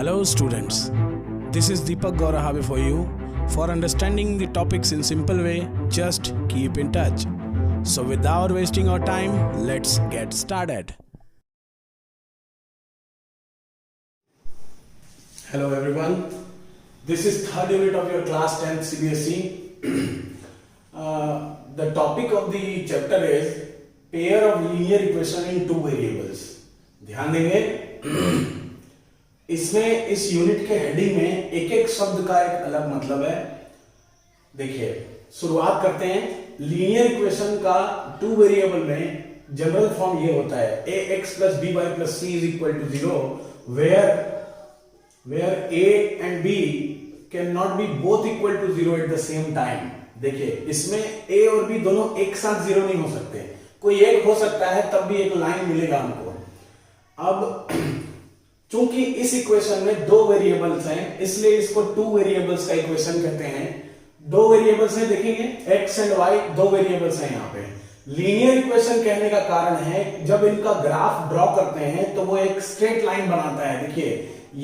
Hello students, this is Deepak Gaurahabe for you. For understanding the topics in simple way, just keep in touch. So without wasting our time, let's get started. Hello everyone, this is third unit of your class 10th CBSE. The topic of the chapter is pair of linear equation in two variables. ध्यान देंगे इसमें इस unit के heading में एक एक शब्द का एक अलग मतलब है. देखिए शुरुआत करते हैं. लीनियर इक्वेशन का टू वेरिएबल में जनरल फॉर्म ये होता है ax plus by plus c is equal to 0 where a and b cannot be both equal to 0 at the same time. देखिए इसमें a और b दोनों एक साथ 0 नहीं हो सकते. कोई एक हो सकता है तब भी एक लाइन मिलेगा हमको. अब चूंकि इस इक्वेशन में दो वेरिएबल्स हैं इसलिए इसको टू वेरिएबल्स का इक्वेशन कहते हैं. दो वेरिएबल्स हैं, देखेंगे x एंड y दो वेरिएबल्स हैं. यहाँ पे लीनियर इक्वेशन कहने का कारण है जब इनका ग्राफ ड्रॉ करते हैं तो वो एक स्ट्रेट लाइन बनाता है. देखिए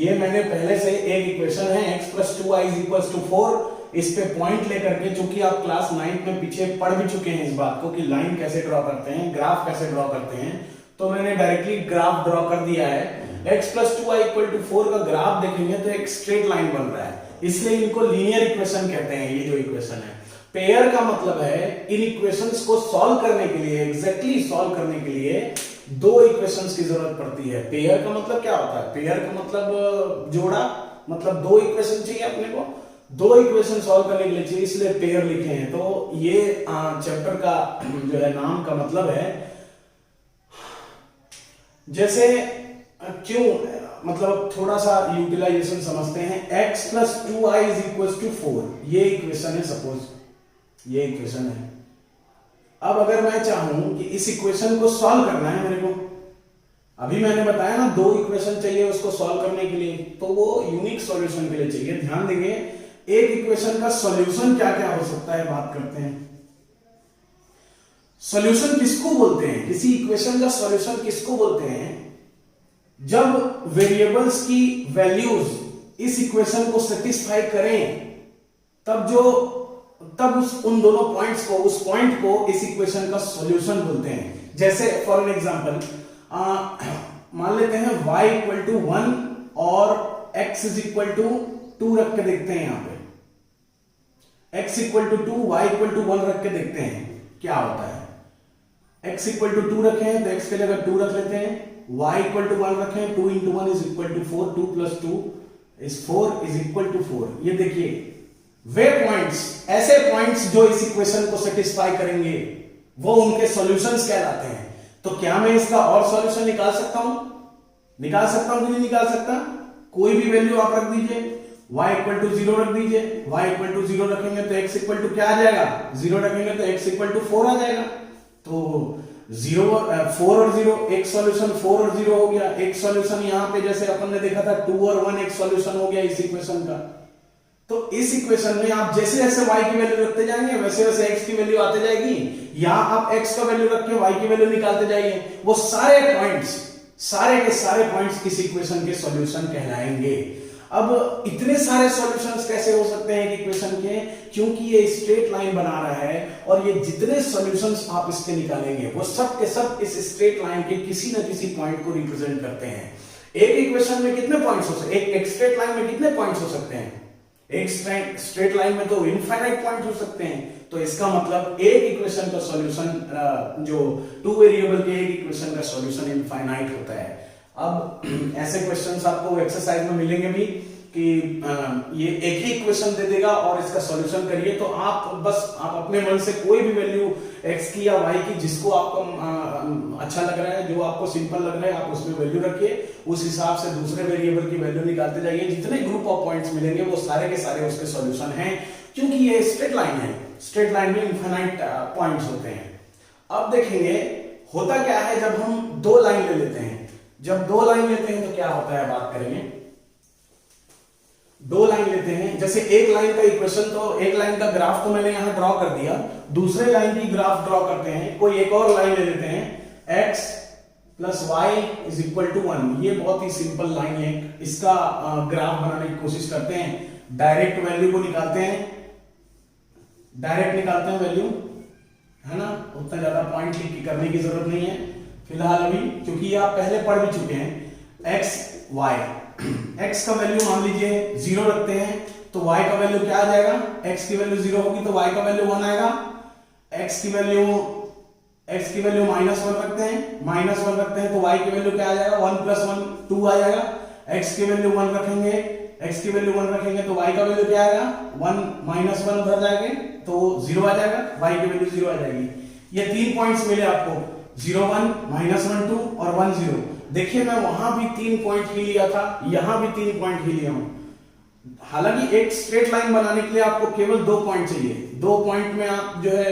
ये मैंने पहले से एक इक्वेशन है x plus 2y is equals to 4. इस पे पॉइंट लेकर के, चूंकि आप क्लास 9 में पीछे पढ़ भी चुके हैं इस बात को कि लाइन कैसे ड्रॉ करते हैं, ग्राफ कैसे ड्रॉ करते हैं, तो मैंने डायरेक्टली ग्राफ ड्रॉ कर दिया है. x plus 2y equal to 4 का ग्राफ देखेंगे तो एक स्ट्रेट लाइन बन रहा है, इसलिए इनको लीनियर इक्वेशन कहते हैं. ये जो इक्वेशन है पेयर का मतलब है इन इक्वेशंस को सॉल्व करने के लिए, एग्जैक्टली सॉल्व करने के लिए दो इक्वेशंस की जरूरत पड़ती है. पेयर का मतलब क्या होता है? पेयर का मतलब जोड़ा, मतलब दो इक्वेशन चाहिए अपने को, दो इक्वेशन सॉल्व करने के लिए चाहिए, इसलिए पेयर लिखे हैं. तो ये चैप्टर का जो है नाम का मतलब है, जैसे क्यों मतलब थोड़ा सा यूटिलाइजेशन समझते हैं. x plus 2y is equals to 4 ये इक्वेशन है, सपोज ये इक्वेशन है. अब अगर मैं चाहूं कि इस इक्वेशन को सॉल्व करना है मेरे को, अभी मैंने बताया ना दो इक्वेशन चाहिए उसको सॉल्व करने के लिए, तो वो यूनिक सॉल्यूशन के लिए चाहिए. ध्यान देंगे एक इक्वेशन का सॉल्यूशन क्या क्या हो सकता है, बात करते हैं. सॉल्यूशन किसको बोलते हैं? किसी इक्वेशन का सॉल्यूशन किसको बोलते हैं? जब वेरिएबल्स की वैल्यूज इस इक्वेशन को सेटिस्फाई करें तब उन दोनों पॉइंट्स को, उस पॉइंट को इस इक्वेशन का सॉल्यूशन बोलते हैं. जैसे फॉर एन एग्जांपल मान लेते हैं y इक्वल टू 1 और x इज इक्वल टू 2 रख के देखते हैं. यहां पे x equal to 2 y equal to 1 रख के देखते हैं क्या होता है. x इक्वल टू 2 रखे हैं तो x के जगह 2 रख लेते हैं, y इक्वल टू 1 रखें, 2 into 1 is equal to 4, 2 plus 2 is 4 is equal to 4. ये देखिए वे पॉइंट्स, ऐसे पॉइंट्स जो इस इक्वेशन को सेटिस्फाई करेंगे वो उनके सॉल्यूशंस कहलाते हैं. तो क्या मैं इसका और सॉल्यूशन निकाल सकता हूं? निकाल सकता हूं कि नहीं निकाल सकता? कोई भी वैल्यू आप रख दीजिए, y इक्वल टू 0 रख दीजिए, y इक्वल टू 0 रखेंगे तो x इक्वल टू क्या आ जाएगा? 0 रखेंगे तो x इक्वल टू 4 आ जाएगा. तो 4 और 0 एक सॉल्यूशन, 4 और 0 हो गया एक सॉल्यूशन. यहां पे जैसे अपन ने देखा था 2 और 1 एक सॉल्यूशन हो गया इस इक्वेशन का. तो इस इक्वेशन में आप जैसे जैसे y की वैल्यू रखते जाएंगे वैसे वैसे x की वैल्यू आते जाएगी. यहां आप x का वैल्यू रख के y की वैल्यू निकालते जाइए. वो सारे पॉइंट्स, सारे के सारे पॉइंट्स इस इक्वेशन के सॉल्यूशन कहलाएंगे. अब इतने सारे सॉल्यूशंस कैसे हो सकते हैं एक इक्वेशन के? क्योंकि ये स्ट्रेट लाइन बना रहा है और ये जितने सॉल्यूशंस आप इसके निकालेंगे वो सब के सब इस स्ट्रेट लाइन के किसी ना किसी पॉइंट को रिप्रेजेंट करते हैं. एक इक्वेशन में कितने पॉइंट्स हो सकते हैं? एक स्ट्रेट लाइन में कितने पॉइंट्स हो सकते हैं? एक स्ट्रेट लाइन में तो इनफाइनाइट पॉइंट हो सकते हैं. तो इसका मतलब एक इक्वेशन का सॉल्यूशन, जो टू वेरिएबल के एक इक्वेशन का सॉल्यूशन इनफाइनाइट होता है. अब ऐसे क्वेश्चंस आपको एक्सरसाइज में मिलेंगे भी कि ये एक ही इक्वेशन दे देगा और इसका सॉल्यूशन करिए. तो आप अपने मन से कोई भी वैल्यू x की या y की जिसको आपको अच्छा लग रहा है, जो आपको सिंपल लग रहा है, आप उसमें वैल्यू रखिए. उस हिसाब से दूसरे वेरिएबल की वैल्यू निकालते जाइए. जितने ग्रुप ऑफ पॉइंट्स मिलेंगे वो सारे के सारे उसके सॉल्यूशन हैं, क्योंकि ये स्ट्रेट लाइन है. स्ट्रेट लाइन में इनफाइनाइट पॉइंट्स होते हैं. अब देखेंगे होता क्या है जब हम दो लाइन ले लेते हैं. जब दो लाइन लेते हैं तो क्या होता है, बात करेंगे. दो लाइन लेते हैं, जैसे एक लाइन का इक्वेशन, तो एक लाइन का ग्राफ तो मैंने यहां ड्रॉ कर दिया. दूसरे लाइन की ग्राफ ड्रॉ करते हैं. कोई एक और लाइन ले लेते हैं x plus y is equal to 1। ये बहुत ही सिंपल लाइन है, इसका ग्राफ बनाने की कोशिश करते हैं। डायरेक्ट वैल्यू को निकालते हैं, डायरेक्ट निकालते हैं वैल्यू, है ना। उतना ज्यादा पॉइंट लिख करने की जरूरत नहीं है फिलहाल अभी, क्योंकि ये आप पहले पढ़ भी चुके हैं। एक्स वाई, एक्स का वैल्यू मान लीजिए 0 रखते हैं तो y का वैल्यू क्या आ जाएगा, x की वैल्यू 0 होगी तो y का वैल्यू 1 आएगा। x की वैल्यू -1 रखते हैं, -1 रखते हैं तो y की वैल्यू क्या आ जाएगा, 1 + 1 2 आ जाएगा। x की वैल्यू 1 रखेंगे, x की वैल्यू 1 रखेंगे तो y का वैल्यू क्या आएगा, 1 -1 उधर जाएंगे तो 0 आ जाएगा, y की वैल्यू 0 आ जाएगी। ये 3 पॉइंट्स मिले आपको, 0 1 -1 2 और 1 0। देखिए मैं वहां भी 3 पॉइंट ही लिया था, यहां भी 3 पॉइंट ही लिया हूं। हालांकि एक स्ट्रेट लाइन बनाने के लिए आपको केवल 2 पॉइंट चाहिए, 2 पॉइंट में आप जो है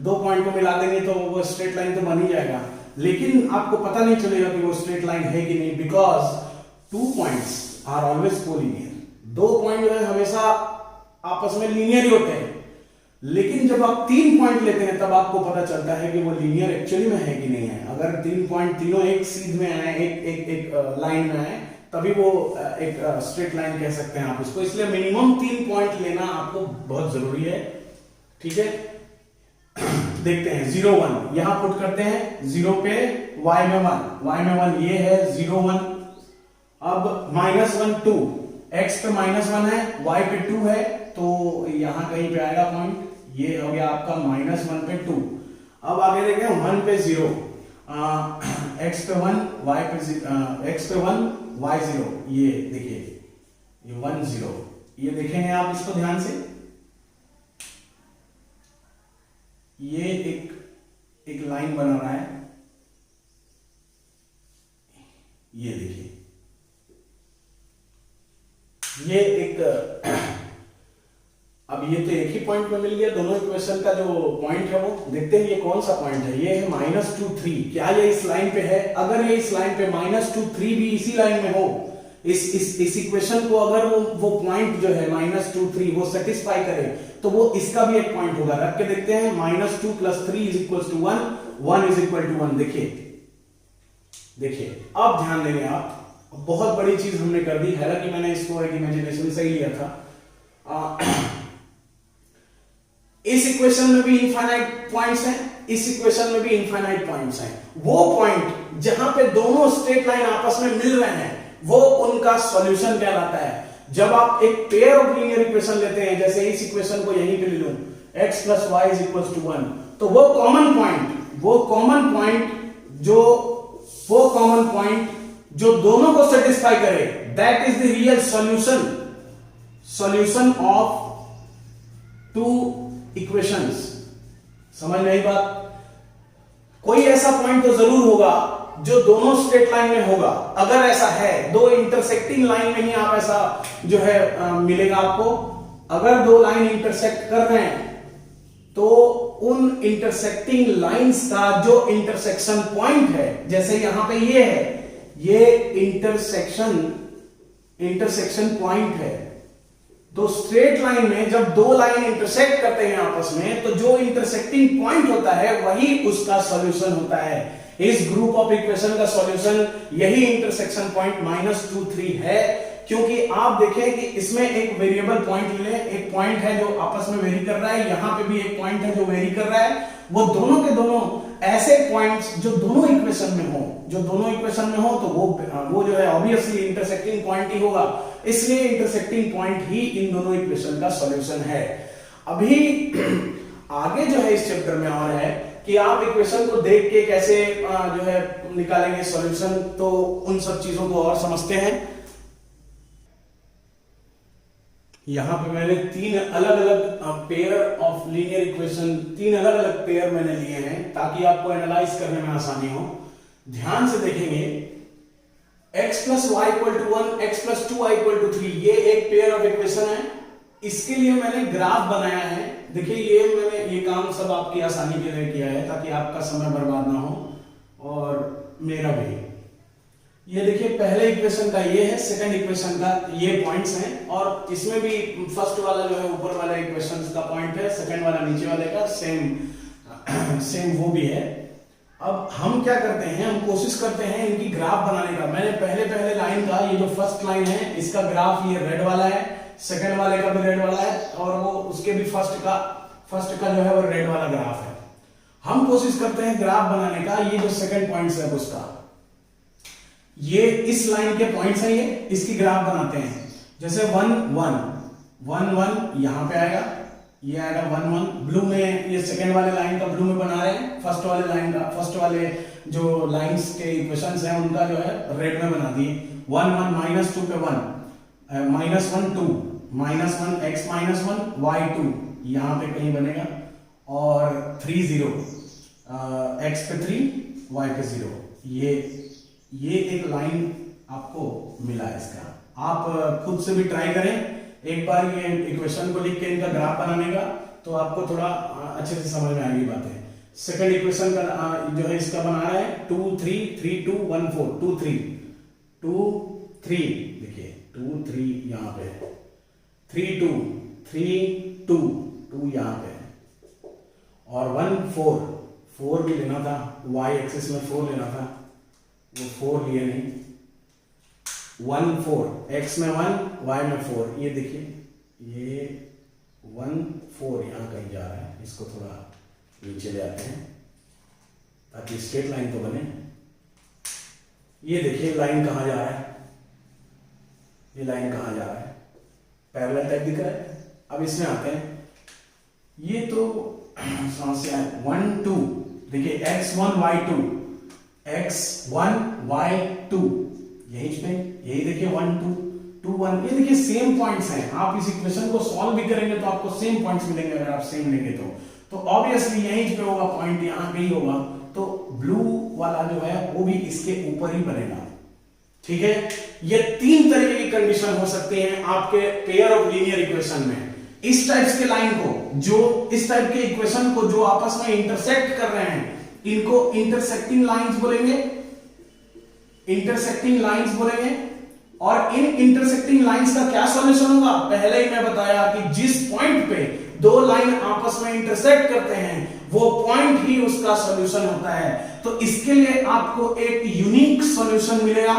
2 पॉइंट को मिला देंगे तो वो स्ट्रेट लाइन तो बन ही जाएगा, लेकिन आपको पता नहीं चलेगा कि वो स्ट्रेट लाइन है कि नहीं, because 2 points are always collinear. 2 point जो है हमेशा आपस में लीनियर ही होते हैं, लेकिन जब आप 3 पॉइंट लेते हैं तब आपको पता चलता है कि वो लीनियर एक्चुअली में है कि नहीं है। अगर 3 पॉइंट तीनों एक सीध में आए, एक लाइन में आए, तभी वो एक स्ट्रेट लाइन कह सकते हैं आप इसको। इसलिए मिनिमम 3 पॉइंट लेना आपको बहुत जरूरी है, ठीक है। देखते हैं 0 1 यहां पुट करते हैं, 0 पे y में 1 ये है 0 1। अब -1 2, x पे -1 है, y पे 2 है, तो यहां कहीं पे आएगा पॉइंट, ये हो गया आपका -1 पे 2। अब आगे देखें 1 पे 0, x पे 1 y पे x पे 1 y 0, ये देखिए ये 1 0, ये देखेंगे आप इसको ध्यान से, ये एक लाइन बना रहा है, ये देखिए ये एक अब ये तो एक ही पॉइंट में मिल गया, दोनों इक्वेशन का जो पॉइंट है वो देखते हैं ये कौन सा पॉइंट है। ये है -2 3, क्या ये इस लाइन पे है? अगर ये इस लाइन पे -2 3 भी इसी लाइन में हो, इस इक्वेशन को अगर वो पॉइंट जो है -2 3 वो सेटिस्फाई करे तो वो इसका भी एक पॉइंट होगा। रख के देखते हैं, -2 + 3 = 1, 1 = 1। देखिए अब ध्यान देंगे आप, बहुत बड़ी चीज हमने कर दी, हालांकि मैंने इसको एक इमेजिनेशन से ही लिया था। इस इक्वेशन में भी इनफाइनाइट पॉइंट्स हैं, इस इक्वेशन में भी इनफाइनाइट पॉइंट्स हैं। वो पॉइंट जहां पे दोनों स्ट्रेट लाइन आपस में मिल रहे हैं वो उनका सॉल्यूशन कहलाता है। जब आप एक पेयर ऑफ लीनियर इक्वेशन लेते हैं, जैसे इस इक्वेशन को यहीं पे ले लूं, x + y = 1, तो वो कॉमन पॉइंट जो दोनों को सेटिस्फाई करे, that is the real solution of 2 equations. समझ में आई बात? कोई ऐसा पॉइंट तो जरूर होगा जो दोनों स्ट्रेट लाइन में होगा। अगर ऐसा है, 2 इंटरसेक्टिंग लाइन में ही आप ऐसा जो है मिलेगा आपको। अगर 2 लाइन इंटरसेक्ट कर रहे हैं तो उन इंटरसेक्टिंग लाइंस का जो इंटरसेक्शन पॉइंट है, जैसे यहां पे ये है, ये इंटरसेक्शन पॉइंट है। तो स्ट्रेट लाइन में जब 2 लाइन इंटरसेक्ट करते हैं आपस में, तो जो इंटरसेक्टिंग पॉइंट होता है वही उसका सॉल्यूशन होता है। इस ग्रुप ऑफ इक्वेशन का सॉल्यूशन यही इंटरसेक्शन पॉइंट -2 3 है, क्योंकि आप देखें कि इसमें एक वेरिएबल पॉइंट ले, एक पॉइंट है जो आपस में वेरी कर रहा है, यहां पे भी एक पॉइंट है जो वेरी कर रहा है। वो दोनों के दोनों ऐसे पॉइंट्स जो दोनों इक्वेशन में हो, तो वो जो है ऑब्वियसली इंटरसेक्टिंग पॉइंट ही होगा। इसलिए इंटरसेक्टिंग पॉइंट ही इन दोनों इक्वेशन का सॉल्यूशन है। अभी आगे जो है इस चैप्टर में और है कि आप इक्वेशन को देख के कैसे जो है निकालेंगे सॉल्यूशन, तो उन सब चीजों को और समझते हैं। यहां पे मैंने 3 अलग-अलग पेयर ऑफ लीनियर इक्वेशन, 3 अलग-अलग पेयर मैंने लिए हैं ताकि आपको एनालाइज करने में आसानी हो। ध्यान से देखेंगे, x + y = 1, x + 2y = 3, ये एक पेयर ऑफ इक्वेशन है। इसके लिए मैंने ग्राफ बनाया है। देखिए मैंने ये काम सब आपकी आसानी के लिए किया है ताकि आपका समय बर्बाद ना हो और मेरा भी। ये देखिए पहले इक्वेशन का ये है, सेकंड इक्वेशन का ये पॉइंट्स हैं, और इसमें भी फर्स्ट वाला जो है ऊपर वाला इक्वेशन का पॉइंट है, सेकंड वाला नीचे वाले का सेम वो भी है। अब हम क्या करते हैं, हम कोशिश करते हैं इनकी ग्राफ बनाने का। मैंने पहले लाइन का, ये जो फर्स्ट लाइन है इसका ग्राफ ये रेड वाला है, सेकंड वाले का भी रेड वाला है, और वो उसके भी फर्स्ट का जो है वो रेड वाला ग्राफ है। हम कोशिश करते हैं ग्राफ बनाने का, ये जो सेकंड पॉइंट है उसका, ये इस लाइन के पॉइंट्स हैं, ये इसकी ग्राफ बनाते हैं। जैसे 1 1 1 1 यहां पे आएगा, ये आएगा 1 1 ब्लू में, ये सेकंड वाले लाइन का ब्लू में बना रहे हैं, फर्स्ट वाले लाइन का, फर्स्ट वाले जो लाइंस के इक्वेशंस हैं उनका जो है रेड में बना दिए। 1 1 -2 पे 1 -1 2 -1 x -1 y 2 यहां पे कहीं बनेगा, और 3 0 x पे 3 y पे 0, ये एक लाइन आपको मिला है इसका। आप खुद से भी ट्राई करें एक बार ये इक्वेशन को लिख के इनका ग्राफ बनाने का, तो आपको थोड़ा अच्छे से समझ में आएगी बातें। सेकंड इक्वेशन का जो है इसका बना रहा है 2 3 3 2 1 4 2 3 2 3, देखिए 2 3 यहां पे, 3 2 3 2 2 यहां पे, और 1 4 4 भी लेना था, y एक्सिस में 4 लेना था, वो 4 लिए नहीं। 1 4 x में 1 y में 4, ये देखिए ये 1 4 यहां कहीं जा रहा है, इसको थोड़ा नीचे ले आते हैं ताकि स्ट्रेट लाइन तो बने। ये देखिए लाइन कहां जा रहा है, ये लाइन कहां जा रहा है, पैरेलल टाइप दिख रहा है। अब इसमें आते हैं, ये तो समस्या है। 1 2 देखिए x1 y2 x1 y2 यही देखिए 1 2 2 1, ये देखिए सेम पॉइंट्स हैं। आप इस इक्वेशन को सॉल्व भी करेंगे तो आपको सेम पॉइंट्स मिलेंगे, अगर आप सेम लेंगे तो ऑब्वियसली यहीं पे होगा पॉइंट, यहां पे ही होगा, तो ब्लू वाला जो है वो भी इसके ऊपर ही बनेगा। ठीक है, ये 3 तरीके की कंडीशन हो सकती है आपके पेयर ऑफ लीनियर इक्वेशन में। इस टाइप्स के लाइन को, जो इस टाइप के इक्वेशन को जो आपस में इंटरसेक्ट कर रहे हैं, इनको इंटरसेक्टिंग लाइंस बोलेंगे, इंटरसेक्टिंग लाइंस बोलेंगे। और इन इंटरसेक्टिंग लाइंस का क्या सॉल्यूशन होगा, पहले ही मैं बताया कि जिस पॉइंट पे दो लाइन आपस में इंटरसेक्ट करते हैं वो पॉइंट ही उसका सॉल्यूशन होता है। तो इसके लिए आपको एक यूनिक सॉल्यूशन मिलेगा,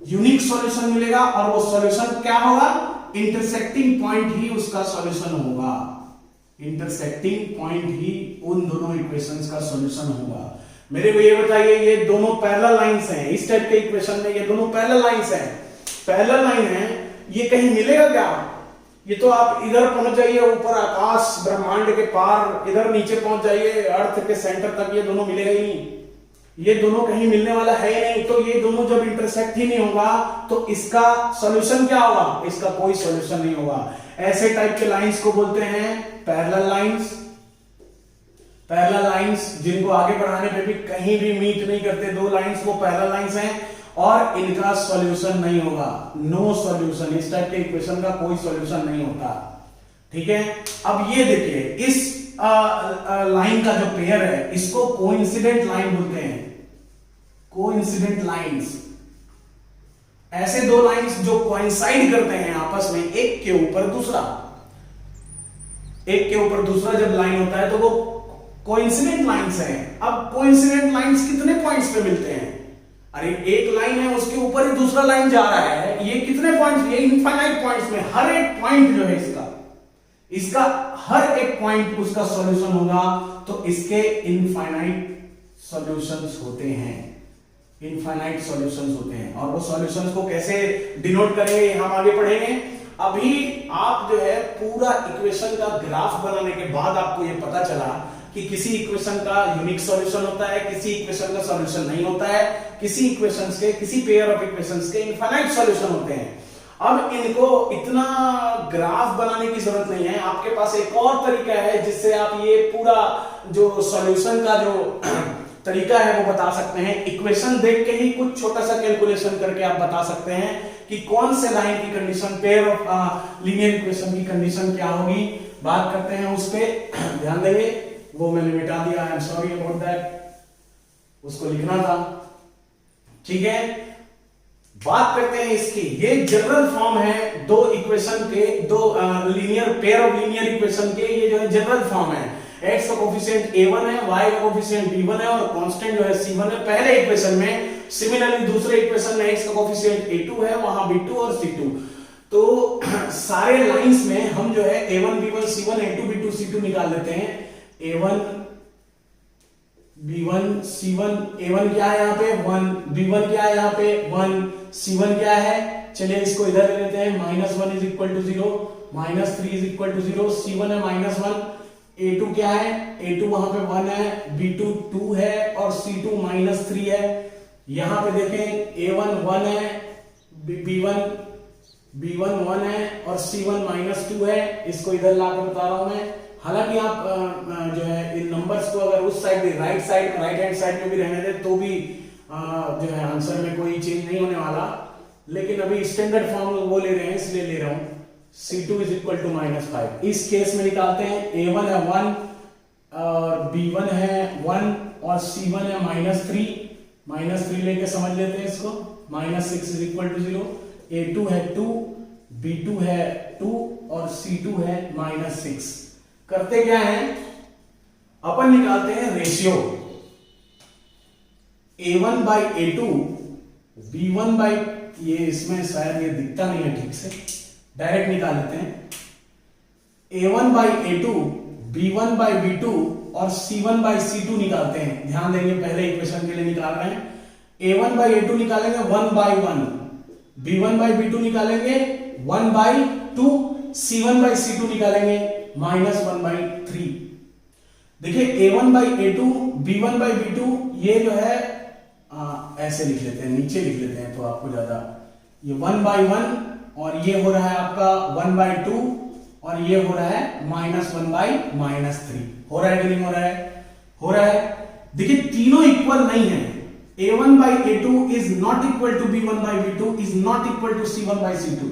यूनिक सॉल्यूशन मिलेगा, और वो सॉल्यूशन क्या होगा, इंटरसेक्टिंग पॉइंट ही उसका सॉल्यूशन होगा। इंटरसेक्टिंग पॉइंट ही उन दोनों इक्वेशंस का सॉल्यूशन होगा। मेरे को ये बताइए, ये दोनों पैरेलल लाइंस हैं, इस टाइप के इक्वेशन में ये दोनों पैरेलल लाइंस हैं, पैरेलल लाइन है, ये कहीं मिलेगा क्या? ये तो आप इधर पहुंच जाइए ऊपर आकाश ब्रह्मांड के पार, इधर नीचे पहुंच जाइए अर्थ के सेंटर तक, ये दोनों मिलेगा ही नहीं, ये दोनों कहीं मिलने वाला है ही नहीं। तो ये दोनों जब इंटरसेक्ट ही नहीं होगा तो इसका सॉल्यूशन क्या होगा, इसका कोई सॉल्यूशन नहीं होगा। ऐसे टाइप के लाइंस को बोलते हैं पैरेलल लाइंस। पैरेलल लाइंस जिनको आगे बढ़ाने पे भी कहीं भी मीट नहीं करते, दो लाइंस, वो पैरेलल लाइंस हैं और इनका सॉल्यूशन नहीं होगा, नो सॉल्यूशन। इस टाइप के इक्वेशन का कोई सॉल्यूशन नहीं होता। ठीक है, अब ये देखिए इस लाइन का जो पेयर है इसको कोइंसिडेंट लाइन बोलते हैं, कोइंसिडेंट लाइंस। ऐसे दो लाइंस जो कोइंसाइड करते हैं आपस में, एक के ऊपर दूसरा, एक के ऊपर दूसरा जब लाइन होता है तो वो कोइंसिडेंट लाइंस हैं। अब कोइंसिडेंट लाइंस कितने पॉइंट्स पे मिलते हैं? अरे एक लाइन है उसके ऊपर ही दूसरा लाइन जा रहा है, ये कितने पॉइंट्स, ये इनफाइनाइट पॉइंट्स में, हर एक पॉइंट जो है इसका हर एक पॉइंट उसका सॉल्यूशन होगा। तो इसके इनफाइनाइट सॉल्यूशंस होते हैं, इनफाइनाइट सॉल्यूशंस होते हैं। और वो सॉल्यूशंस को कैसे डिनोट करेंगे हम आगे पढ़ेंगे। अभी आप जो है पूरा इक्वेशन का ग्राफ बनाने के बाद आपको ये पता चला कि किसी इक्वेशन का यूनिक सॉल्यूशन होता है, किसी इक्वेशन का सॉल्यूशन नहीं होता है, किसी इक्वेशंस के, किसी पेयर ऑफ इक्वेशंस के इनफाइनाइट सॉल्यूशन होते हैं। अब इनको इतना ग्राफ बनाने की जरूरत नहीं है, आपके पास एक और तरीका है जिससे आप ये पूरा जो सॉल्यूशन का जो तरीका है वो बता सकते हैं। इक्वेशन देख के ही कुछ छोटा सा कैलकुलेशन करके आप बता सकते हैं कि कौन से लाइन की condition, pair of linear equation की कंडीशन क्या होगी। बात करते हैं उस पर, ध्यान देंगे, वो मैंने मिटा दिया, I am sorry about that, उसको लिखना था। ठीक है, बात करते हैं इसकी। ये जनरल फॉर्म है दो इक्वेशन के, दो linear pair of linear equation के, ये जो है जनरल फॉर्म है। x का कोफिशिएंट a1 है, y का कोफिशिएंट b1 है और कांस्टेंट जो है c1 है पहले इक्वेशन में। सिमिलरली दूसरे इक्वेशन में x का कोफिशिएंट a2 है, वहां b2 और c2। तो सारे लाइंस में हम जो है a1 b1 c1 a2 b2 c2 निकाल लेते हैं। a1 b1 c1, a1 क्या है यहाँ पे 1, b1 क्या है यहाँ पे 1, c1 क्या है, चलिए इसको इधर ले लेते हैं, -1 is equal to 0, -3 is equal to 0, c1 है -1, a2 क्या है, a2 वहां पे 1 है, b2 2 है और c2 -3 है। यहां पे देखें a1 1 है, b1 1 है और c1 -2 है। इसको इधर लाके बता रहा हूं मैं। हालांकि आप जो है इन नंबर्स को अगर उस साइड राइट हैंड साइड में भी रहने दे तो भी जो है आंसर में कोई चेंज नहीं होने वाला, लेकिन अभी स्टैंडर्ड फॉर्म वो ले रहे हैं इसलिए ले रहा हूं। c2 is equal to -5। इस केस में निकालते हैं, a1 है 1 और b1 है 1 और c1 है -3 लेके समझ लेते हैं इसको। -6 इज इक्वल टू 0, a2 है 2, b2 है 2 और c2 है -6। करते क्या है, अपन निकालते हैं ratio a1 by a2 b1 by, ये इसमें शायद ये दिखता नहीं है ठीक से, डायरेक्ट निकाल लेते हैं। a1 by a2 b1 by b2 और c1 बाई c2 निकालते हैं। ध्यान देंगे पहले इक्वेशन के लिए निकाल रहे हैं। a1 बाई a2 निकालेंगे 1 बाई 1, b1 बाई b2 निकालेंगे 1 बाई 2, c1 बाई c2 निकालेंगे -1/3। देखिए a1 by a2 b1 by b2 ये जो है ऐसे लिख लेते हैं, नीचे लिख लेते हैं तो आपको ज्यादा, ये 1 बाई 1 और ये हो रहा है आपका 1 बाई 2 और ये हो रहा है -1/-3। हो रहा है कि नहीं हो रहा है? हो रहा है। देखिए तीनों इक्वल नहीं है। a1 by a2 is not equal to b1 by b2 is not equal to c1 by c2।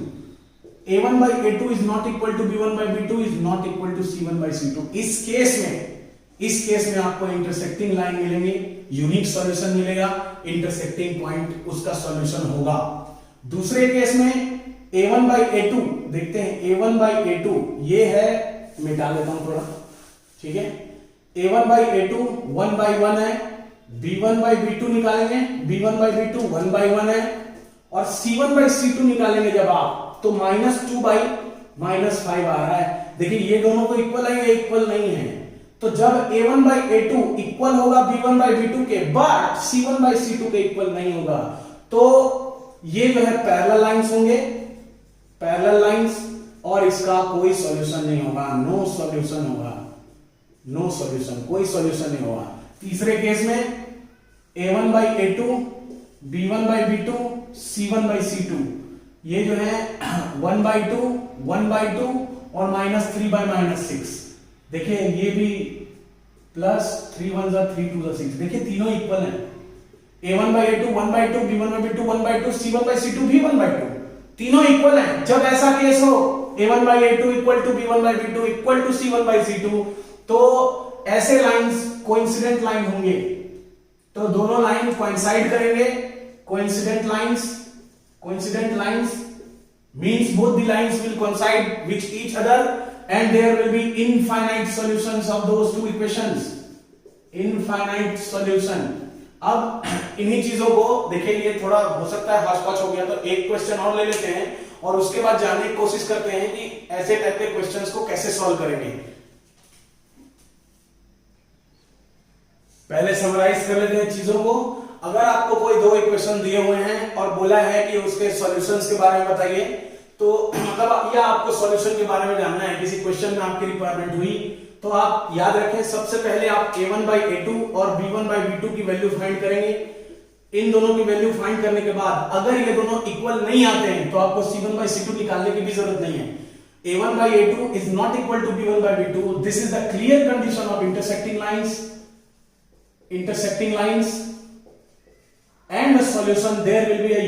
a1 by a2 is not equal to b1 by b2 is not equal to c1 by c2। इस case में आपको intersecting line मिलेंगे, unique solution मिलेगा, intersecting point उसका solution होगा। दूसरे case में a1 by a2 देखते हैं, a1 by a2 ये है, मिटा लेता हूं थोड़ा, ठीक है। a1 by a2 1 by 1 है, b1 by b2 निकालेंगे, b1 by b2 1 by 1 है और c1 by c2 निकालेंगे जब आप तो -2 बाई -5 आ रहा है। देखिए ये दोनों को इक्वल है या इक्वल नहीं है? तो जब a1 बाई a2 इक्वल होगा b1 बाई b2 के, बट c1 बाई c2 के इक्वल नहीं होगा, तो ये जो है पैरेलल लाइंस होंगे, पैरेलल लाइंस, और इसका कोई सॉल्यूशन नहीं होगा, नो सॉल्यूशन होगा, नो सॉल्यूशन, कोई सॉल्यूशन नहीं होगा। तीसरे केस में a1 by a2 b1 by b2 c1 by c2 ये जो है 1 बाई 2 और -3 बाई -6। देखिए ये भी प्लस 3 1 3 2 6। देखिए तीनों इक्वल हैं। a1 by a2 1 by 2, b1 by b2 1 by 2, c1 by c2 भी 1 बाई 2, तीनों इक्वल हैं। जब ऐसा केस हो a1 by a2 equal to b1 by b2 equal to c1 by c2, तो ऐसे लाइंस कोइंसिडेंट लाइन होंगे, तो दोनों लाइन कोइंसाइड करेंगे। Coincident lines means both the lines will coincide with each other and there will be infinite solutions of those two equations, infinite solution। अब इन्हीं चीजों को देखिए, ये थोड़ा हो सकता है हाश-पाश हो गया, तो एक क्वेश्चन और ले लेते हैं और उसके बाद जानने की कोशिश करते हैं कि ऐसे टाइप के क्वेश्चंस को कैसे सॉल्व करेंगे। पहले समराइज कर लेते हैं चीजों को। अगर आपको कोई दो इक्वेशन दिए हुए हैं और बोला है कि उसके सॉल्यूशंस के बारे में बताइए, तो मतलब या आपको सॉल्यूशन के बारे में जानना है, किसी क्वेश्चन में आपकी रिक्वायरमेंट हुई, तो आप याद रखें सबसे पहले आप a1 बाई a2 और b1 बाई b2 की वैल्यू फाइंड करेंगे। इन दोनों की वैल्यू फाइंड करने के बाद अगर ये दोनों इक्वल नहीं आते हैं तो आपको c1 बाई c2 निकालने की भी जरूरत नहीं है। a1 by a2 is not equal to b1 by b2। This is the clear condition of intersecting lines and the solution, there will be a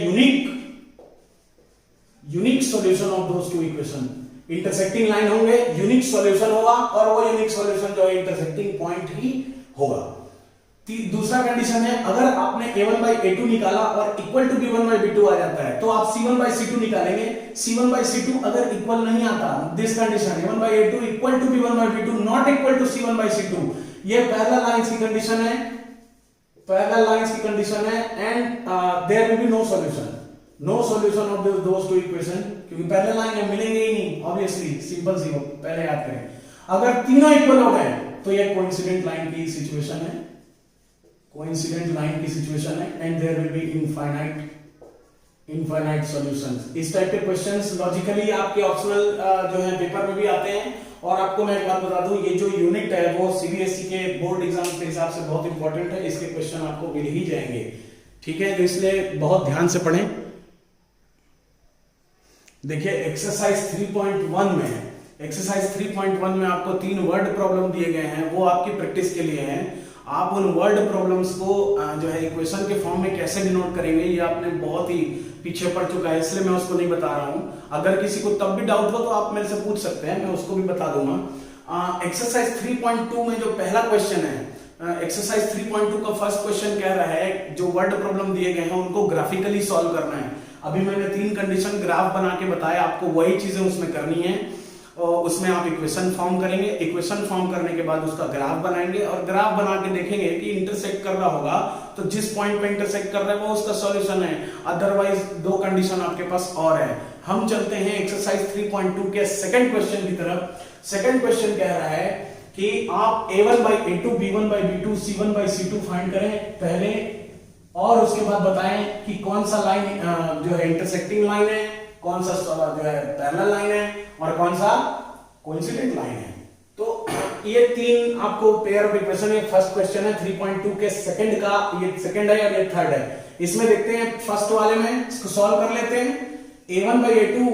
unique solution of those two equation। Intersecting line होंगे, unique solution होगा और वो unique solution जो है intersecting point ही होगा। दूसरा condition है, अगर आपने a1 by a2 निकाला और equal to b1 by b2 आ जाता है तो आप c1 by c2 निकालेंगे। c1 by c2 अगर इक्वल नहीं आता, this condition a1 by a2 equal to b1 by b2 not equal to c1 by c2, ये पैरेलल लाइंस की कंडीशन है, पैरेलल लाइंस की कंडीशन है, and there will be no solution, no solution of those two equation, क्योंकि parallel line है, मिलेंगे ही नहीं, obviously simple सी हो, पहले याद करें। अगर तीनों इक्वल हो गए तो ये कोइंसिडेंट लाइन की सिचुएशन है, कोइंसिडेंट लाइन की सिचुएशन है, and there will be infinite solutions. इस टाइप के क्वेश्चंस लॉजिकली आपके ऑप्शनल जो है पेपर में भी आते हैं। और आपको मैं एक बात बता दूं, ये जो यूनिट है वो सीबीएसई के बोर्ड एग्जाम के हिसाब से बहुत इंपॉर्टेंट है, इसके क्वेश्चन आपको मिल ही जाएंगे, ठीक है, तो इसलिए बहुत ध्यान से पढ़ें। देखिए एक्सरसाइज 3.1 में, एक्सरसाइज 3.1 में आपको 3 वर्ड प्रॉब्लम दिए गए हैं, वो आपकी प्रैक्टिस के लिए हैं। आप उन वर्ड प्रॉब्लम्स को जो है इक्वेशन के फॉर्म में कैसे डिनोट करेंगे, ये आपने बहुत ही पीछे पड़ चुका है, इसलिए मैं उसको नहीं बता रहा हूं। अगर किसी को तब भी डाउट हो तो आप मेरे से पूछ सकते हैं, मैं उसको भी बता दूंगा। एक्सरसाइज 3.2 में जो पहला क्वेश्चन है, एक्सरसाइज 3.2 का फर्स्ट क्वेश्चन कह रहा है जो वर्ड प्रॉब्लम दिए गए हैं उनको ग्राफिकली सॉल्व करना है। अभी मैंने 3 कंडीशन ग्राफ बना के बताया, आपको वही चीजें उसमें करनी है, और उसमें आप इक्वेशन फॉर्म करेंगे, इक्वेशन फॉर्म करने के बाद उसका ग्राफ बनाएंगे, और ग्राफ बना के देखेंगे कि इंटरसेक्ट कर रहा होगा तो जिस पॉइंट पे इंटरसेक्ट कर रहा है वो उसका सॉल्यूशन है, अदरवाइज 2 कंडीशन आपके पास और है। हम चलते हैं एक्सरसाइज 3.2 के सेकंड क्वेश्चन की तरफ। सेकंड क्वेश्चन कह रहा है कि आप a1 by a2, b1 by b2, c1 by c2 find करें पहले, और उसके बाद बताएं कि कौन सा लाइन जो है इंटरसेक्टिंग लाइन है, कौन सा जो है पैरेलल लाइन है, और कौन सा कोइंसिडेंट लाइन है। तो ये 3 आपको पेयर ऑफ इक्वेशन, ये फर्स्ट क्वेश्चन है 3.2 के सेकंड का, ये सेकंड है और ये थर्ड है। इसमें देखते हैं फर्स्ट वाले में, इसको सॉल्व कर लेते हैं। a1 by a2,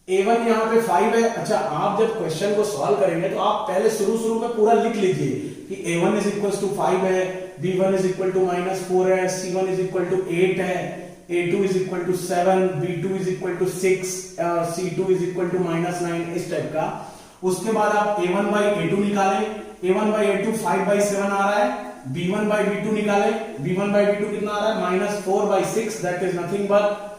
a1 यहाँ पे 5 है। अच्छा, आप जब क्वेश्चन को सॉल्व करेंगे तो आप पहले शुरू में पूरा लिख लीजिए कि a1 इज इक्वल टू 5 है, b1 इज इक्वल टू -4 है, c1 इज इक्वल टू 8 है, a2 is equal to 7, b2 is equal to 6, c2 is equal to -9, इस टाइप का। उसके बाद आप a1 by a2 निकालें, a1 by a2 5 by 7 आ रहा है, b1 by b2 निकालें, b1 by b2 कितना आ रहा है -4 by 6, that is nothing but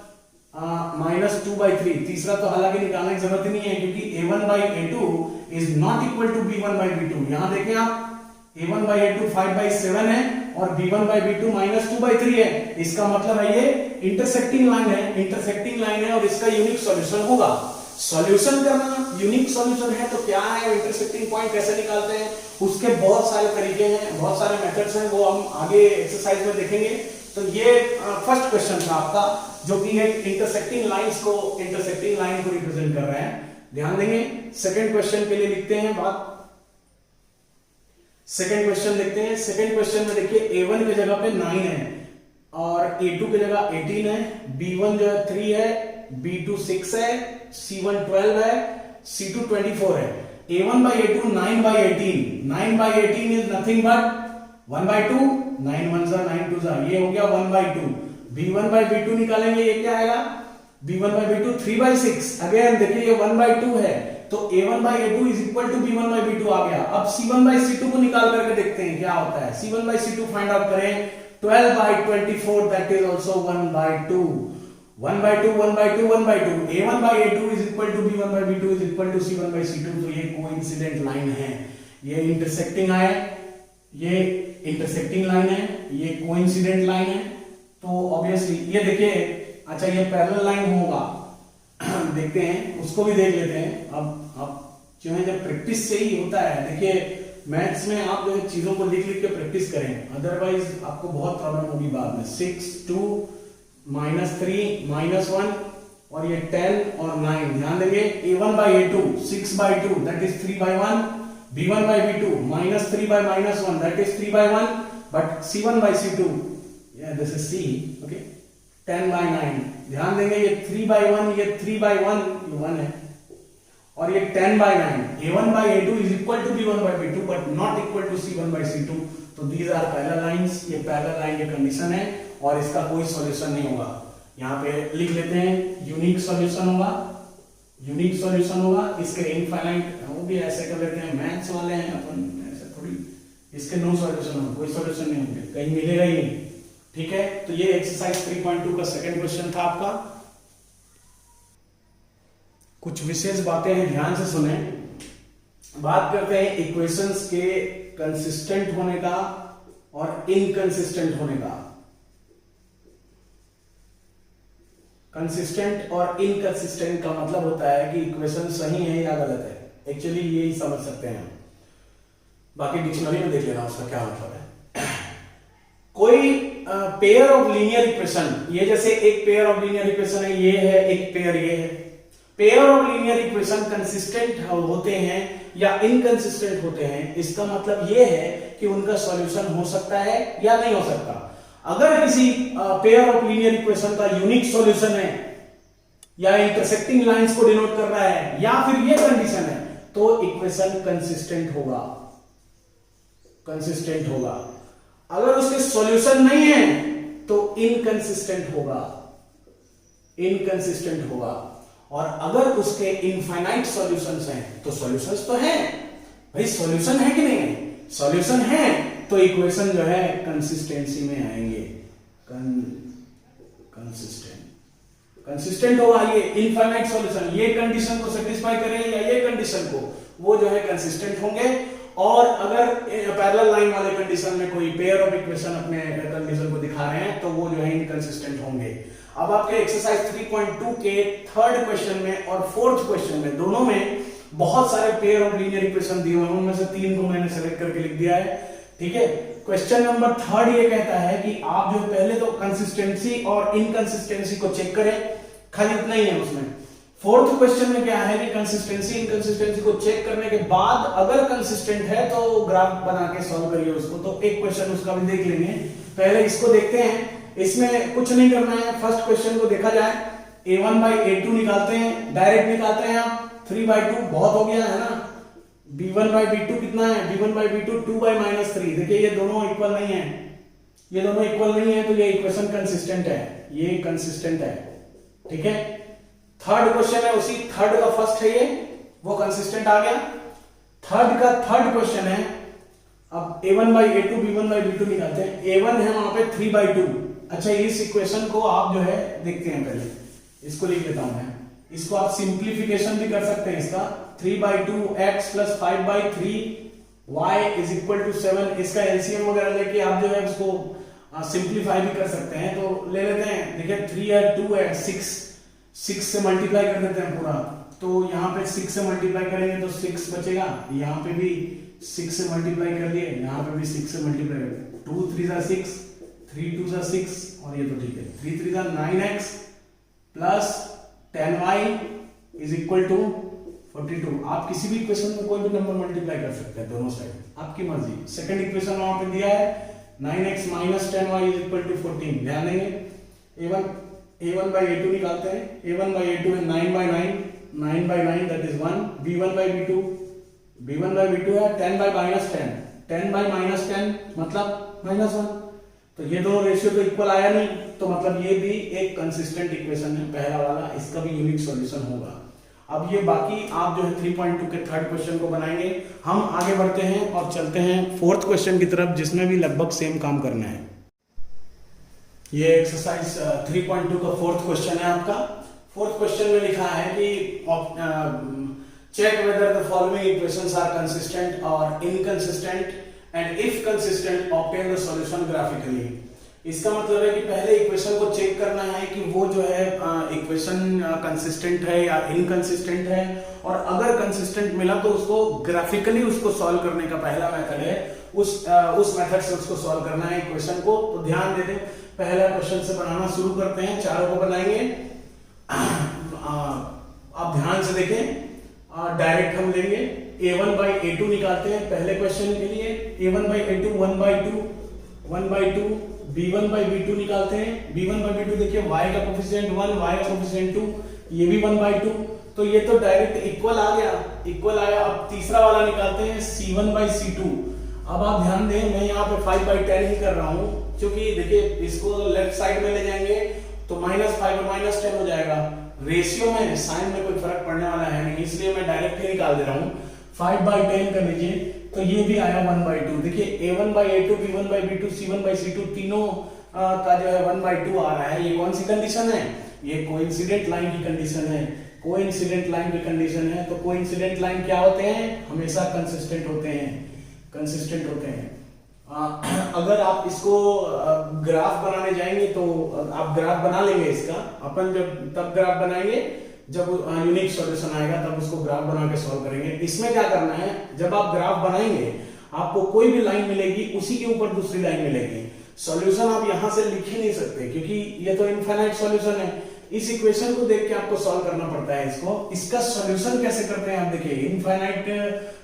-2 by 3। तीसरा तो हालांकि निकालने की जरूरत नहीं है क्योंकि a1 by a2 is not equal to b1 by b2। यहां देखें आप, a1 by a2 5 by 7 है और b1 by b2 -2 by 3 है। इसका मतलब है ये इंटरसेक्टिंग लाइन है, इंटरसेक्टिंग लाइन है और इसका यूनिक सॉल्यूशन होगा। सॉल्यूशन करना यूनिक सॉल्यूशन है तो क्या है, इंटरसेक्टिंग पॉइंट कैसे निकालते हैं, उसके बहुत सारे तरीके हैं, बहुत सारे मेथड्स हैं, वो हम आगे एक्सरसाइज में देखेंगे। तो ये फर्स्ट क्वेश्चन था आपका, जो कि एक इंटरसेक्टिंग लाइंस को, इंटरसेक्टिंग लाइन को रिप्रेजेंट कर रहे हैं, ध्यान देंगे। सेकंड क्वेश्चन के लिए लिखते हैं बात, सेकंड क्वेश्चन देखते हैं। सेकंड क्वेश्चन में देखिए a1 की जगह पे 9 है और a2 की जगह 18 है, b1 जो है 3 है, b2 6 है, c1 12 है, c2 24 है। a1 by a2 9 by 18, 9 by 18 is nothing but 1 by 2, 9 1 जा 9 2 जा, ये हो गया 1 by 2। b1 by b2 निकालेंगे, ये क्या आएगा, b1 by b2 3 by 6। Again देखिए ये 1 by 2 है तो a1 by a2 is equal to b1 by b2 आ गया। अब c1 by c2 को निकाल करके देखते हैं क्या होता है। c1 by c2 find out करें, 12 by 24 that is also 1 by 2, 1 by 2 1 by 2 1 by 2, a1 by a2 is equal to b1 by b2 is equal to c1 by c2। तो ये कोइंसिडेंट लाइन है, ये इंटरसेक्टिंग है, ये intersecting line है, ये coincident line है। तो ऑब्वियसली ये देखिए, अच्छा ये पैरेलल लाइन होगा, देखते हैं उसको भी देख लेते हैं। अब जो है जब प्रैक्टिस से ही होता है, देखिए मैथ्स में आप जो है चीजों को लिख के प्रैक्टिस करें, अदरवाइज आपको बहुत प्रॉब्लम होगी बाद में। 6 2 -3 -1 और ये 10 और 9, ध्यान देंगे। a1 by a2 6 by 2 that is 3 by 1, b1 by b2 -3 by -1 that is 3 by 1, but c1 by c2 this is c, okay, 10 by 9, ध्यान देंगे ये 3 by 1, ये 3 by 1, ये 1 है, और ये 10 by 9। a1 by a2 is equal to b1 by b2 but not equal to c1 by c2। तो these are parallel lines, ये parallel line की कंडीशन है और इसका कोई सॉल्यूशन नहीं होगा। यहाँ पे लिख लेते हैं यूनिक सॉल्यूशन होगा, यूनिक सॉल्यूशन होगा। इसके इनफाइनाइट, वो भी ऐसे कर लेते हैं, मैथ्स वाले हैं अपन, ऐसे थोड़ी इसके नो सॉल्यूशन हो, कोई सॉल्यूशन नहीं होंगे, कहीं मिलेगा ही नहीं। ठीक है, तो ये एक्सरसाइज 3.2 का सेकंड क्वेश्चन था आपका। कुछ विशेष बातें हैं, ध्यान से सुने। बात करते हैं इक्वेशंस के कंसिस्टेंट होने का और इनकंसिस्टेंट होने का। कंसिस्टेंट और इनकंसिस्टेंट का मतलब होता है कि इक्वेशन सही है या गलत है, एक्चुअली यही समझ सकते हैं। बाकी डिक्शनरी में देख लेना उसका क्या मतलब है। कोई पेयर ऑफ लीनियर इक्वेशन, ये जैसे एक पेयर ऑफ लीनियर इक्वेशन है, ये है एक पेयर, ये है। Pair of linear equation consistent होते हैं या इनकंसिस्टेंट होते हैं, इसका मतलब ये है कि उनका सॉल्यूशन हो सकता है या नहीं हो सकता। अगर किसी पेयर ऑफ लीनियर इक्वेशन का यूनिक सॉल्यूशन है या इंटरसेक्टिंग लाइंस को डिनोट कर रहा है या फिर ये कंडीशन है, तो इक्वेशन कंसिस्टेंट होगा, कंसिस्टेंट होगा। अगर उसके सॉल्यूशन नहीं है तो इनकंसिस्टेंट होगा, इनकंसिस्टेंट होगा। और अगर उसके इनफाइनाइट सॉल्यूशंस हैं तो सॉल्यूशंस तो हैं भाई, सॉल्यूशन है कि नहीं है, सॉल्यूशन है तो इक्वेशन जो है कंसिस्टेंसी में आएंगे, कंसिस्टेंट होगा। ये इनफाइनाइट सॉल्यूशन ये कंडीशन को सेटिस्फाई करें या ये कंडीशन को, वो जो है कंसिस्टेंट होंगे। और अगर पैरेलल लाइन वाले कंडीशन में कोई पेयर ऑफ इक्वेशन अपने कंडीशन को दिखा रहे हैं तो वो जो है इनकंसिस्टेंट होंगे। अब आपके एक्सरसाइज 3.2 के थर्ड क्वेश्चन में और फोर्थ क्वेश्चन में, दोनों में बहुत सारे पेयर ऑफ लीनियर इक्वेशन दिए हुए हैं, उनमें से 3 को मैंने सेलेक्ट करके लिख दिया है। ठीक है, क्वेश्चन नंबर थर्ड ये कहता है कि आप जो पहले तो कंसिस्टेंसी और इनकंसिस्टेंसी को चेक करें, खाली इतना ही है उसमें। फोर्थ क्वेश्चन में क्या है कि कंसिस्टेंसी इनकंसिस्टेंसी को चेक करने के बाद अगर कंसिस्टेंट है तो ग्राफ बना के सॉल्व करिए उसको। तो एक क्वेश्चन उसका भी देख लेंगे, पहले इसको देखते हैं। इसमें कुछ नहीं करना है, फर्स्ट क्वेश्चन को देखा जाए, a1 by a2 निकालते हैं, डायरेक्ट निकालते हैं आप, 3/2 बहुत हो गया है ना। b1 by b2 कितना है, b1 by b2 2 by -3। देखिए ये दोनों इक्वल नहीं है, ये दोनों इक्वल नहीं है, तो ये इक्वेशन कंसिस्टेंट है, ये कंसिस्टेंट है। ठीक है, थर्ड क्वेश्चन है उसी थर्ड का फर्स्ट है, ये वो कंसिस्टेंट आ गया। थर्ड का थर्ड क्वेश्चन है, अब a1 by a2 b1 by b2 निकालते हैं। a1 है वहां पे 3/2। अच्छा, इस इक्वेशन को आप जो है देखते हैं, पहले इसको लिख लेता हूं मैं। इसको आप सिंप्लीफिकेशन भी कर सकते हैं इसका, 3/2x + 5/3 y = 7। इसका एलसीएम वगैरह लेके आप जो है उसको सिंप्लीफाई भी कर सकते हैं। तो ले लेते हैं, देखिए 3 है, 2 है, 6 से मल्टीप्लाई कर देते हैं पूरा। तो यहाँ पे 6 से मल्टीप्लाई करेंगे तो 6 बचेगा, यहाँ पे भी 6 से मल्टीप्लाई कर लिए, यहाँ पे भी 6 से मल्टीप्लाई कर दिए। 2 3 6, 3 2 6, और ये तो ठीक है, 3 3 9x + 10y = 42। आप किसी भी इक्वेशन में कोई भी नंबर मल्टीप्लाई कर सकते हैं, दोनों साइड, आपकी मर्जी। सेकंड इक्वेशन वहां पे दिया है 9x - 10y = 14। ध्यान देंगे, a1 by a2 निकालते हैं। a1 by a2 है 9/9, 9/9 that is 1। b1 by b2 है 10 by -10, 10 by -10 मतलब -1। तो ये दोनों रेशियो तो इक्वल आया नहीं, तो मतलब ये भी एक कंसिस्टेंट इक्वेशन है पहला वाला, इसका भी यूनिक सॉल्यूशन होगा। अब ये बाकी आप जो है 3.2 के थर्ड क्वेश्चन को बनाएंगे। हम आगे बढ़ते हैं और चलते हैं फोर्थ क्वेश्चन की तरफ, जिसमें भी लगभग सेम काम करना है। ये एक्सरसाइज 3.2 का फोर्थ क्वेश्चन है आपका। फोर्थ क्वेश्चन में लिखा है कि check whether the following equations are consistent और inconsistent and if consistent obtain the solution graphically. इसका मतलब है कि पहले इक्वेशन को चेक करना है कि वो जो है इक्वेशन कंसिस्टेंट है या इनकंसिस्टेंट है, और अगर कंसिस्टेंट मिला तो उसको ग्राफिकली उसको सॉल्व करने का पहला मेथड है, उस मेथड से उसको सॉल्व करना है इक्वेशन को। तो ध्यान दे दें, पहला क्वेश्चन से बनाना शुरू करते हैं, चारों को बनाएंगे। आप ध्यान से देखें, डायरेक्ट हम लेंगे, a1 by a2 निकालते हैं पहले क्वेश्चन के लिए। a1 by a2 1/2, b1 by b2 निकालते हैं। b1 by b2 देखिए, y का कोफिशिएंट 1, y का कोफिशिएंट 2, ये भी 1/2, तो ये तो डायरेक्ट इक्वल आ गया, इक्वल आया। अब तीसरा वाला निकालते हैं c1 by c2। अब आप ध्यान दें, मैं यहाँ पे 5/10 ही कर रहा हूँ, क्योंकि देखिए इसको लेफ्ट साइड में ले जाएंगे तो -5 और -10 हो जाएगा। रेशियो में, साइन में कोई फर्क पड़ने वाला है नहीं, इसलिए मैं डायरेक्ट ही निकाल दे रहा हूँ। 5/10 कर लीजिए, तो ये भी आया 1/2। देखिए a1/a2, b1/b2, c1/c2 तीनों का जो है 1/2 आ रहा है। ये कौन सी कंडीशन है? ये कोइंसिडेंट लाइन की कंडीशन है। कोइंसिडेंट लाइन की कंडीशन है। तो कोइंसिडेंट लाइन क्या होते हैं? हमेशा कंसिस्टेंट होते हैं, कंसिस्टेंट होते हैं। अगर आप इसको ग्राफ बनाने जाएंगे तो आप ग्राफ बना लेंगे इसका, अपन जब तब ग्राफ बनाएंगे जब यूनिक सॉल्यूशन आएगा, तब उसको ग्राफ बना के सॉल्व करेंगे। इसमें क्या करना है, जब आप ग्राफ बनाएंगे आपको कोई भी लाइन मिलेगी, उसी के ऊपर दूसरी लाइन मिलेगी। सॉल्यूशन आप यहां से लिख ही नहीं सकते क्योंकि ये तो इनफाइनाइट सॉल्यूशन है। इस इक्वेशन को देख के आपको सॉल्व करना पड़ता है इसको। इसका सॉल्यूशन कैसे करते हैं आप देखिए, इनफाइनाइट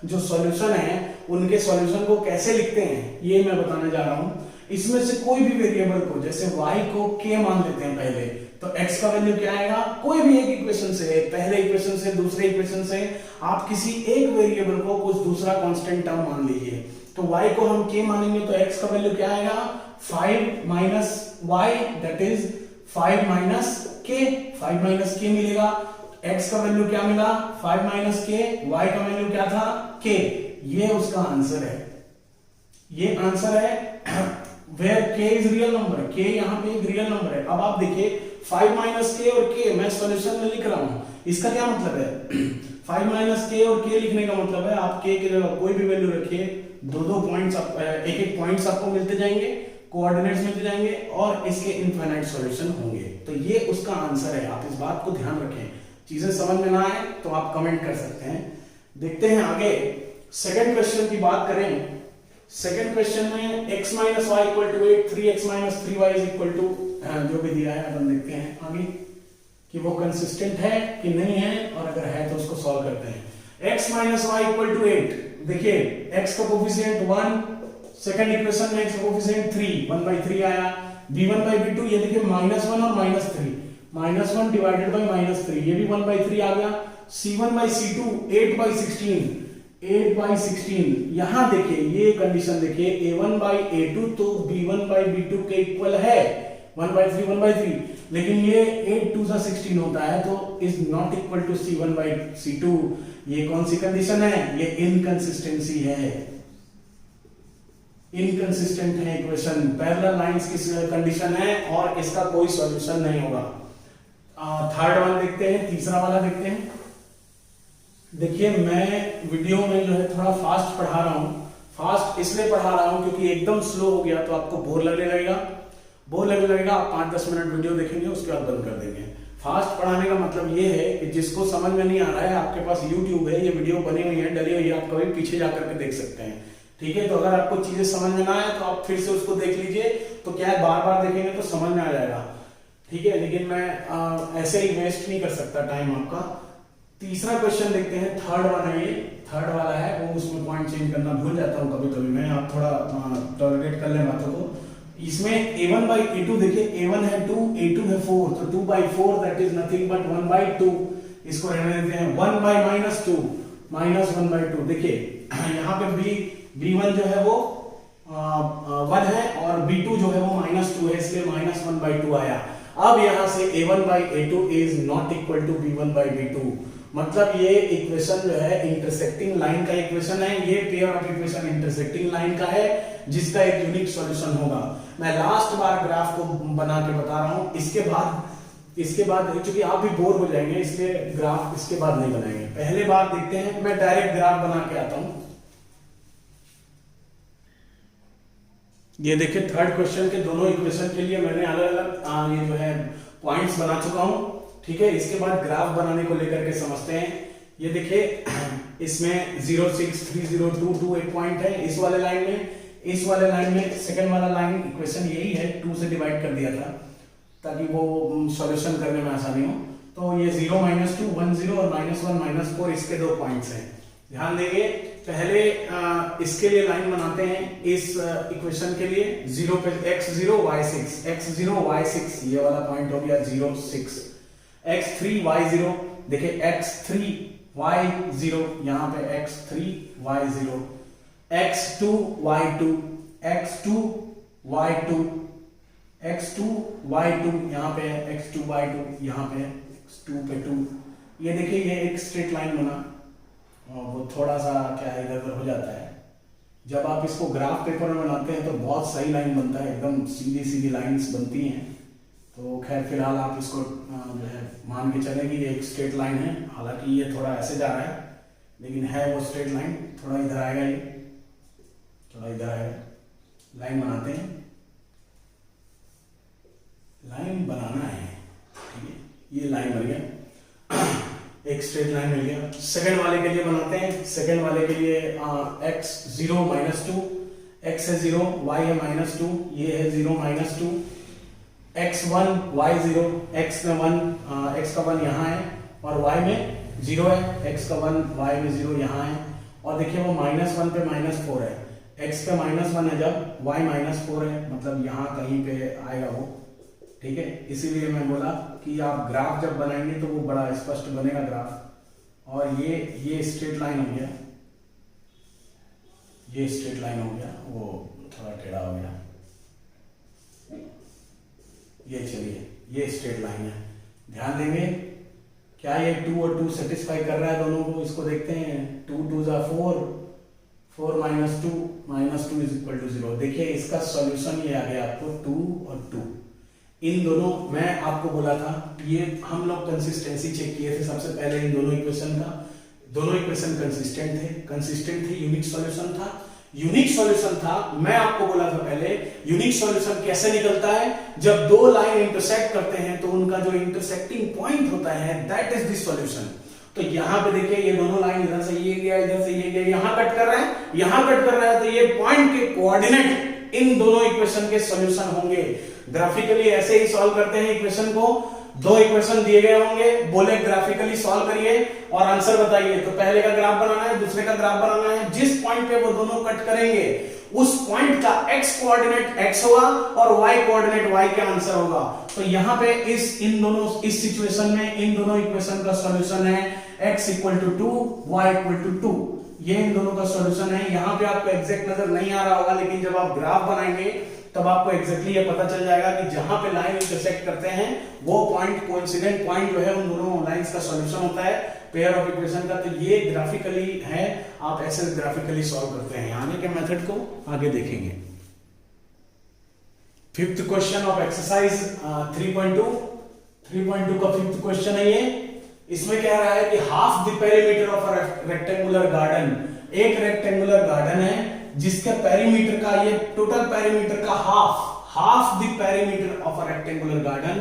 जो सॉल्यूशन है उनके सॉल्यूशन को कैसे लिखते हैं ये मैं बताने जा रहा हूं। इसमें से कोई भी वेरिएबल को, जैसे y को k मान लेते हैं पहले, तो x का वैल्यू क्या आएगा? कोई भी एक इक्वेशन से, पहले इक्वेशन से, दूसरे इक्वेशन से आप किसी एक वेरिएबल को कुछ दूसरा कांस्टेंट टर्म मान लीजिए। तो y को हम k मानेंगे तो x का वैल्यू क्या आएगा? 5 minus y, that is 5 minus k। 5 minus k मिलेगा। x का वैल्यू क्या मिला? 5 माइनस k। y का वैल्यू क्या था? k। ये उसका आंसर है, ये आंसर है। Where k is real number, k यहाँ पे एक रियल नंबर है। अब आप देखिए 5 माइनस k और k मैं सॉल्यूशन में लिख रहा हूं, इसका क्या मतलब है? 5 माइनस k और k लिखने का मतलब है आप k की जगह कोई भी वैल्यू रखिए, दो पॉइंट्स, एक एक पॉइंट्स आपको मिलते जाएंगे, कोऑर्डिनेट्स मिलते जाएंगे और इसके इनफाइनाइट सॉल्यूशन होंगे। तो ये उसका आंसर है। आप इस बात को ध्यान रखें। चीजें समझ में ना आए तो आप कमेंट कर सकते हैं। देखते हैं आगे सेकंड क्वेश्चन की बात करें। सेकंड क्वेश्चन में x minus y equal to 8, 3x minus 3y is equal to जो भी दिया है अपन देखते हैं आगे कि वो कंसिस्टेंट है कि नहीं है, और अगर है तो उसको सॉल्व करते हैं। x minus y equal to 8, देखिए x का कोफिशिएंट 1, सेकंड इक्वेशन में x का कोफिशिएंट 3, 1/3 आया। b1/b2 ये देखिए -1 और -3, -1 डिवाइडेड बाय -3 ये भी 1/3 आ गया। c1/c2 8/16, 8/16। यहां देखिए ये कंडीशन देखिए a1/a2 तो b1/b2 के इक्वल है, 1/3 1/3, लेकिन ये 8 2 16 होता है तो is not equal to c1/c2। ये कौन सी कंडीशन है? ये इनकंसिस्टेंसी है, इनकंसिस्टेंट है इक्वेशन। पैरेलल लाइंस की कंडीशन है और इसका कोई सॉल्यूशन नहीं होगा। थर्ड वन देखते हैं, तीसरा वाला देखते हैं। देखिए मैं वीडियो में जो है थोड़ा फास्ट पढ़ा रहा हूं। फास्ट इसलिए पढ़ा रहा हूं क्योंकि एकदम स्लो हो गया तो आपको बोर लगने लगेगा, बोर लगने लगेगा। आप 5-10 मिनट वीडियो देखेंगे उसके बाद बंद कर देंगे। फास्ट पढ़ाने का मतलब ये है कि जिसको समझ में नहीं आ रहा है, आपके पास यूट्यूब है, ये वीडियो बनी हुई है, डली हुई है, आप कभी पीछे जाकर के देख सकते हैं। ठीक है, तो अगर आपको चीजें समझ में ना आए तो आप फिर से उसको देख लीजिए, तो क्या है बार बार देखेंगे तो समझ में आ जाएगा। ठीक है, लेकिन मैं ऐसे ही वेस्ट नहीं कर सकता टाइम आपका। तीसरा क्वेश्चन देखते हैं, थर्ड वन है ये, थर्ड वाला है वो, उसमें पॉइंट चेंज करना भूल जाता हूँ कभी कभी मैं, आप थोड़ा टॉलरेट कर लें बातों को। इसमें a1/a2 देखिए, a1 है 2, a2 है 4, तो 2/4 दैट इज नथिंग बट 1/2। इसको रहने देते हैं 1/-2 -1/2। देखिए यहाँ पे b1 जो है वो 1 है और b2 जो है वो -2 है, इसलिए -1/2 आया। अब यहां से a1/a2 is not equal to b1/b2, मतलब ये इक्वेशन जो है इंटरसेक्टिंग लाइन का इक्वेशन है। ये pair of equation intersecting line का है जिसका एक यूनिक सॉल्यूशन होगा। मैं लास्ट बार ग्राफ को बना के बता रहा हूं, इसके बाद क्योंकि आप भी बोर हो जाएंगे इसलिए ग्राफ इसके बाद नहीं बनाएंगे। पहले बार देखते हैं, मैं डायरेक्ट ग्राफ बना के आता हूं। ये देखिए थर्ड क्वेश्चन के दोनों इक्वेशन के लिए मैंने अलग अलग ये जो है पॉइंट्स बना चुका हूं। ठीक है, इसके बाद ग्राफ बनाने को लेकर के समझते हैं। ये देखिए इसमें 0 6 3 0 2 2 एक पॉइंट है इस वाले लाइन में, इस वाले लाइन में सेकंड वाला लाइन इक्वेशन यही है, 2 से डिवाइड कर दिया था ताकि वो सॉल्यूशन करने में आसानी हो। तो ये 0 -2 1 0 और -1 -4 इसके दो पॉइंट्स हैं। ध्यान देंगे, पहले इसके लिए लाइन बनाते हैं इस इक्वेशन के लिए। 0 पे x0 y6, x0 y6 ये वाला पॉइंट हो गया 0 6, x3 y0 देखिए x3 y0 यहां पे x3 y0, x2 y2, x2 y2, x2 y2 यहां पे x2 y2 यहां पे x2 पे 2। ये देखिए ये एक स्ट्रेट लाइन बना और वो थोड़ा सा क्या है इधर उधर हो जाता है, जब आप इसको ग्राफ पेपर में बनाते हैं तो बहुत सही लाइन बनता है, एकदम सीधी सीधी लाइंस बनती हैं। तो खैर फिलहाल आप इसको जो है मान के चलें कि ये एक स्ट्रेट लाइन है, हालांकि ये थोड़ा ऐसे जा रहा है लेकिन है वो स्ट्रेट लाइन। थोड़ा इधर आएगा, ये थोड़ा इधर आएगा, लाइन बनाते हैं, लाइन बनाना है, ठीक है, ये लाइन बन गया, एक स्ट्रेट लाइन मिल गया। सेकंड वाले के लिए बनाते हैं। सेकंड वाले के लिए x 0 -2, x है 0 y है -2, ये है 0 -2, x 1 y 0, x में 1 x का 1 यहाँ है और y में 0 है, x का 1 y में 0 यहाँ है। और देखिए वो -1 पे -4 है, x पे -1 है जब y -4 है, मतलब यहाँ कहीं पे आएगा वो, ठीक है। इसीलिए मैं बोला कि आप ग्राफ जब बनाएंगे तो वो बड़ा स्पष्ट बनेगा ग्राफ। और ये स्ट्रेट लाइन हो गया, ये स्ट्रेट लाइन हो गया, वो थोड़ा टेढ़ा हो गया, ये चलिए ये स्ट्रेट लाइन है। ध्यान देंगे क्या ये 2 और 2 सेटिस्फाई कर रहा है दोनों को, इसको देखते हैं। 2 2 जा 4, 4 -2 इज इक्वल टू 0। देखिए इसका सॉल्यूशन ये आ गया आपको 2 और 2। इन दोनों, मैं आपको बोला था ये हम लोग कंसिस्टेंसी चेक किए थे सबसे पहले इन दोनों इक्वेशन का। दोनों इक्वेशन कंसिस्टेंट थे, यूनिक सॉल्यूशन था। यूनिक सॉल्यूशन था, मैं आपको बोला था पहले यूनिक सॉल्यूशन कैसे निकलता है, जब दो लाइन इंटरसेक्ट करते हैं तो उनका जो इंटरसेक्टिंग पॉइंट होता है दैट इज द सॉल्यूशन। तो यहां पे देखिए ये दोनों लाइन इधर से ये गया, इधर से ये गया, यहां कट कर रहा है, यहां कट कर रहा है, तो ये पॉइंट के कोऑर्डिनेट इन दोनों इक्वेशन के सॉल्यूशन होंगे। ग्राफिकली ऐसे ही सॉल्व करते हैं इक्वेशन को। दो इक्वेशन दिए गए होंगे, बोले ग्राफिकली सॉल्व करिए और आंसर बताइए। तो पहले का ग्राफ बनाना है, दूसरे का ग्राफ बनाना है। जिस पॉइंट पे वो दोनों कट करेंगे उस पॉइंट का x कोऑर्डिनेट x होगा और y कोऑर्डिनेट y का आंसर होगा। तो यहां पे इस सिचुएशन में इन दोनों इक्वेशन का सॉल्यूशन है x = 2 y = 2। ये इन दोनों का सॉल्यूशन है। यहां पे आपको एग्जैक्ट नजर नहीं आ रहा होगा, लेकिन जब आप ग्राफ बनाएंगे तब आपको एग्जैक्टली ये पता चल जाएगा कि जहां पे लाइन इंटरसेक्ट करते हैं वो पॉइंट कोइंसिडेंट पॉइंट जो है उन दोनों लाइंस का सॉल्यूशन होता है पेयर ऑफ इक्वेशन का। तो ये ग्राफिकली है, आप ऐसे ग्राफिकली सॉल्व करते हैं। आगे के मेथड को आगे देखेंगे। फिफ्थ क्वेश्चन ऑफ एक्सरसाइज 3.2 का फिफ्थ क्वेश्चन है ये। इसमें कह रहा है कि half the perimeter of a rectangular garden. एक रेक्टेंगुलर गार्डन है जिसके पेरीमीटर का, ये टोटल पेरीमीटर का half the perimeter of a rectangular garden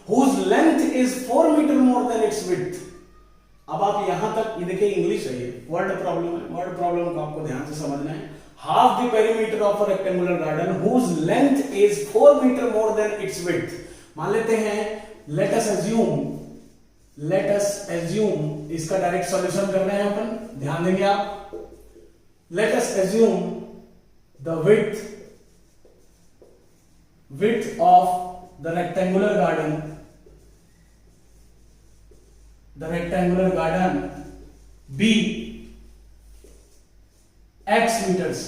whose length is 4 metre more than its width. अब आप यहां तक, ये देखिए इंग्लिश है, ये वर्ड प्रॉब्लम है, वर्ड प्रॉब्लम को आपको ध्यान से समझना है। Half the perimeter of a rectangular garden whose length is 4 metre more than its width. मान लेते हैं, लेट अस एज्यूम, इसका डायरेक्ट सॉल्यूशन कर रहे हैं अपन, ध्यान देंगे आप। Let us assume the width of the rectangular garden be x meters।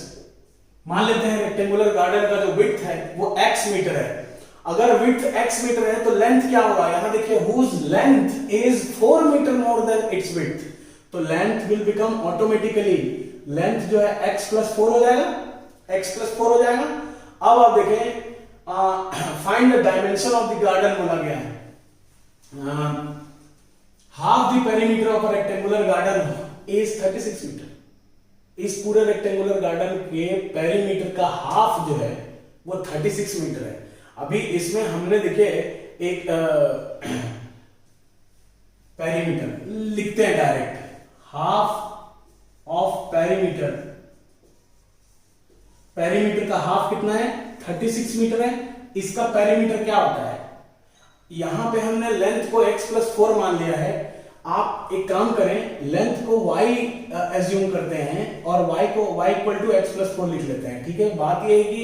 मान लेते हैं रेक्टेंगुलर गार्डन का जो विड्थ है वो x मीटर है। अगर विड्थ x मीटर है तो लेंथ क्या होगा, यहां देखिए whose length is 4 metre more than its width। तो length will become automatically, length जो है x + 4 हो जाएगा, x + 4 हो जाएगा। अब आप देखें, find the dimension of the garden बोला गया है। Half the perimeter of a rectangular garden is 36 metre. इस पूरे रेक्टेंगुलर गार्डन के पेरीमीटर का हाफ जो है वो 36 मीटर है। अभी इसमें हमने देखिए एक पेरीमीटर लिखते हैं direct, half of perimeter, perimeter का हाफ कितना है 36 मीटर है। इसका पेरीमीटर क्या होता है, यहां पे हमने लेंथ को x + 4 मान लिया है। आप एक काम करें, लेंथ को y एज्यूम करते हैं और y को y = x + 4 लिख लेते हैं, ठीक है। बात यह है कि